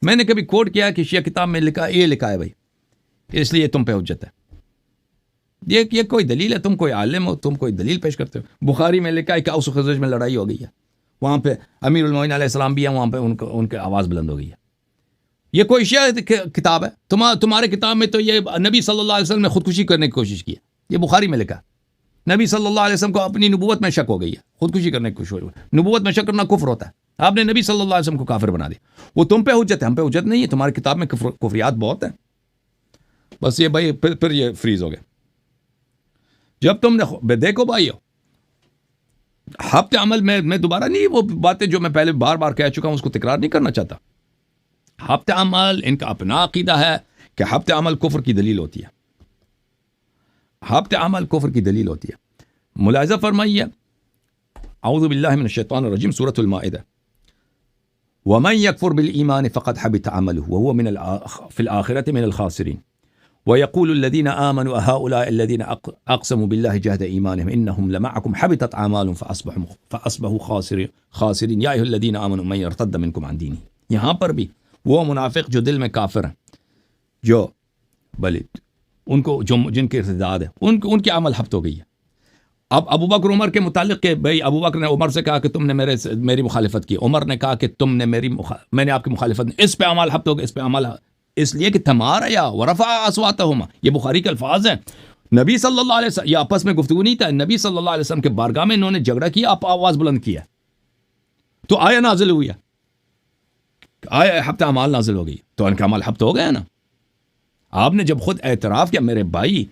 میں نے کبھی کوٹ کیا کہ شیعہ کتاب میں لکھا ہے بھائی اس لیے تم پہ حجت ہے؟ یہ کوئی دلیل ہے؟ تم کوئی عالم ہو، تم کوئی دلیل پیش کرتے ہو؟ بخاری میں لکھا ہے کہ اوس و خزرج میں لڑائی ہو گئی ہے، وہاں پہ امیر المومنین علیہ السلام بھی ہیں، وہاں پہ ان کے آواز بلند ہو گئی ہے۔ یہ کوئی شیعہ کتاب ہے؟ تمہارے کتاب میں تو یہ نبی صلی اللہ علیہ وسلم نے خودکشی کرنے کی کوشش کی ہے، یہ بخاری میں لکھا ہے۔ نبی صلی اللہ علیہ وسلم کو اپنی نبوت میں شک ہو گئی ہے، خودکشی کرنے کی کوشش ہوئی۔ نبوت میں شک کرنا کفر ہوتا ہے، آپ نے نبی صلی اللہ علیہ وسلم کو کافر بنا دیا۔ وہ تم پہ حجت ہے، ہم پہ حجت نہیں ہے، تمہاری کتاب میں کفریات بہت ہیں۔ بس یہ بھائی پھر یہ فریز ہو گیا۔ جب تم نے دیکھو بھائی حبط عمل میں دوبارہ نہیں، وہ باتیں جو میں پہلے بار بار کہہ چکا ہوں اس کو تکرار نہیں کرنا چاہتا۔ حبط عمل ان کا اپنا عقیدہ ہے کہ حبط عمل کفر کی دلیل ہوتی ہے، حبط عمل کفر کی دلیل ہوتی ہے۔ ملاحظہ فرمائیے، اعوذ باللہ من الشیطان الرجیم، سورۃ المائدہ، ومن یکفر بالایمان فقد حبط عمله وهو فی الآخرۃ من الخاسرین ويقول الذين آمنوا أهؤلاء الذين أقسموا بالله جهد إيمانهم إنهم لمعكم حبطت أعمالهم فأصبحوا خاسرين يا أيها الذين آمنوا من يرتد منكم عن دينه۔ یہاں پر بھی وہ منافق جو دل میں کافر ہیں، جو جن کے ارتداد ہے، ان کے عمل حبط ہو گئی ہے۔ اب ابو بکر عمر کے متعلق کہ بھائی ابو بکر نے عمر سے کہا کہ تم نے میری مخالفت کی، عمر نے کہا کہ تم نے میں نے آپ کی مخالفت، اس پہ عمل حبط ہو گیا، اس پہ عمل، اس لیے کہ تھمار یا ورفع اصواتہما، یہ بخاری کے الفاظ ہیں۔ نبی صلی اللہ علیہ وسلم، یہ آپس میں گفتگو نہیں تھا، نبی صلی اللہ علیہ وسلم کے بارگاہ میں انہوں نے جھگڑا کیا، آپ آواز بلند کیا تو آیا نازل ہوئی ہے، آیا حبط اعمال نازل ہو گئی، تو ان کا عمل حبط ہو گیا نا۔ آپ نے جب خود اعتراف کیا، میرے بھائی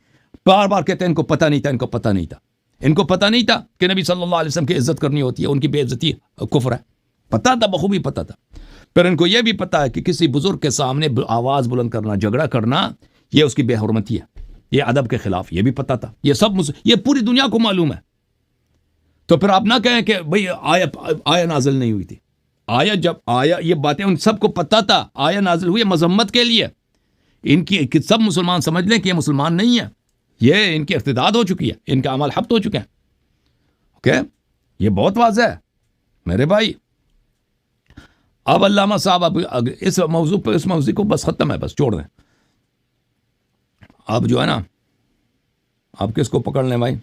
بار بار کہتے ہیں ان کو پتہ نہیں تھا، ان کو پتہ نہیں تھا، ان کو پتہ نہیں تھا کہ نبی صلی اللہ علیہ وسلم کی عزت کرنی ہوتی ہے، ان کی بے عزتی کفر ہے، پتہ تھا، بخوبی پتہ تھا۔ پھر ان کو یہ بھی پتہ ہے کہ کسی بزرگ کے سامنے آواز بلند کرنا، جھگڑا کرنا، یہ اس کی بے حرمتی ہے، یہ ادب کے خلاف، یہ بھی پتہ تھا، یہ سب یہ پوری دنیا کو معلوم ہے۔ تو پھر آپ نہ کہیں کہ بھئی آیا نازل نہیں ہوئی تھی، آیا جب آیا، یہ باتیں ان سب کو پتہ تھا، آیا نازل ہوئی مذمت کے لیے، ان کی سب مسلمان سمجھ لیں کہ یہ مسلمان نہیں ہے، یہ ان کی ارتداد ہو چکی ہے، ان کا عمل حبط ہو چکے ہیں۔ اوکے، یہ بہت واضح ہے میرے بھائی۔ اب علامہ صاحب اب اس موضوع پہ، اس موضوع کو بس ختم ہے، بس چھوڑ دیں۔ اب جو ہے نا، آپ کس کو پکڑ لیں بھائی؟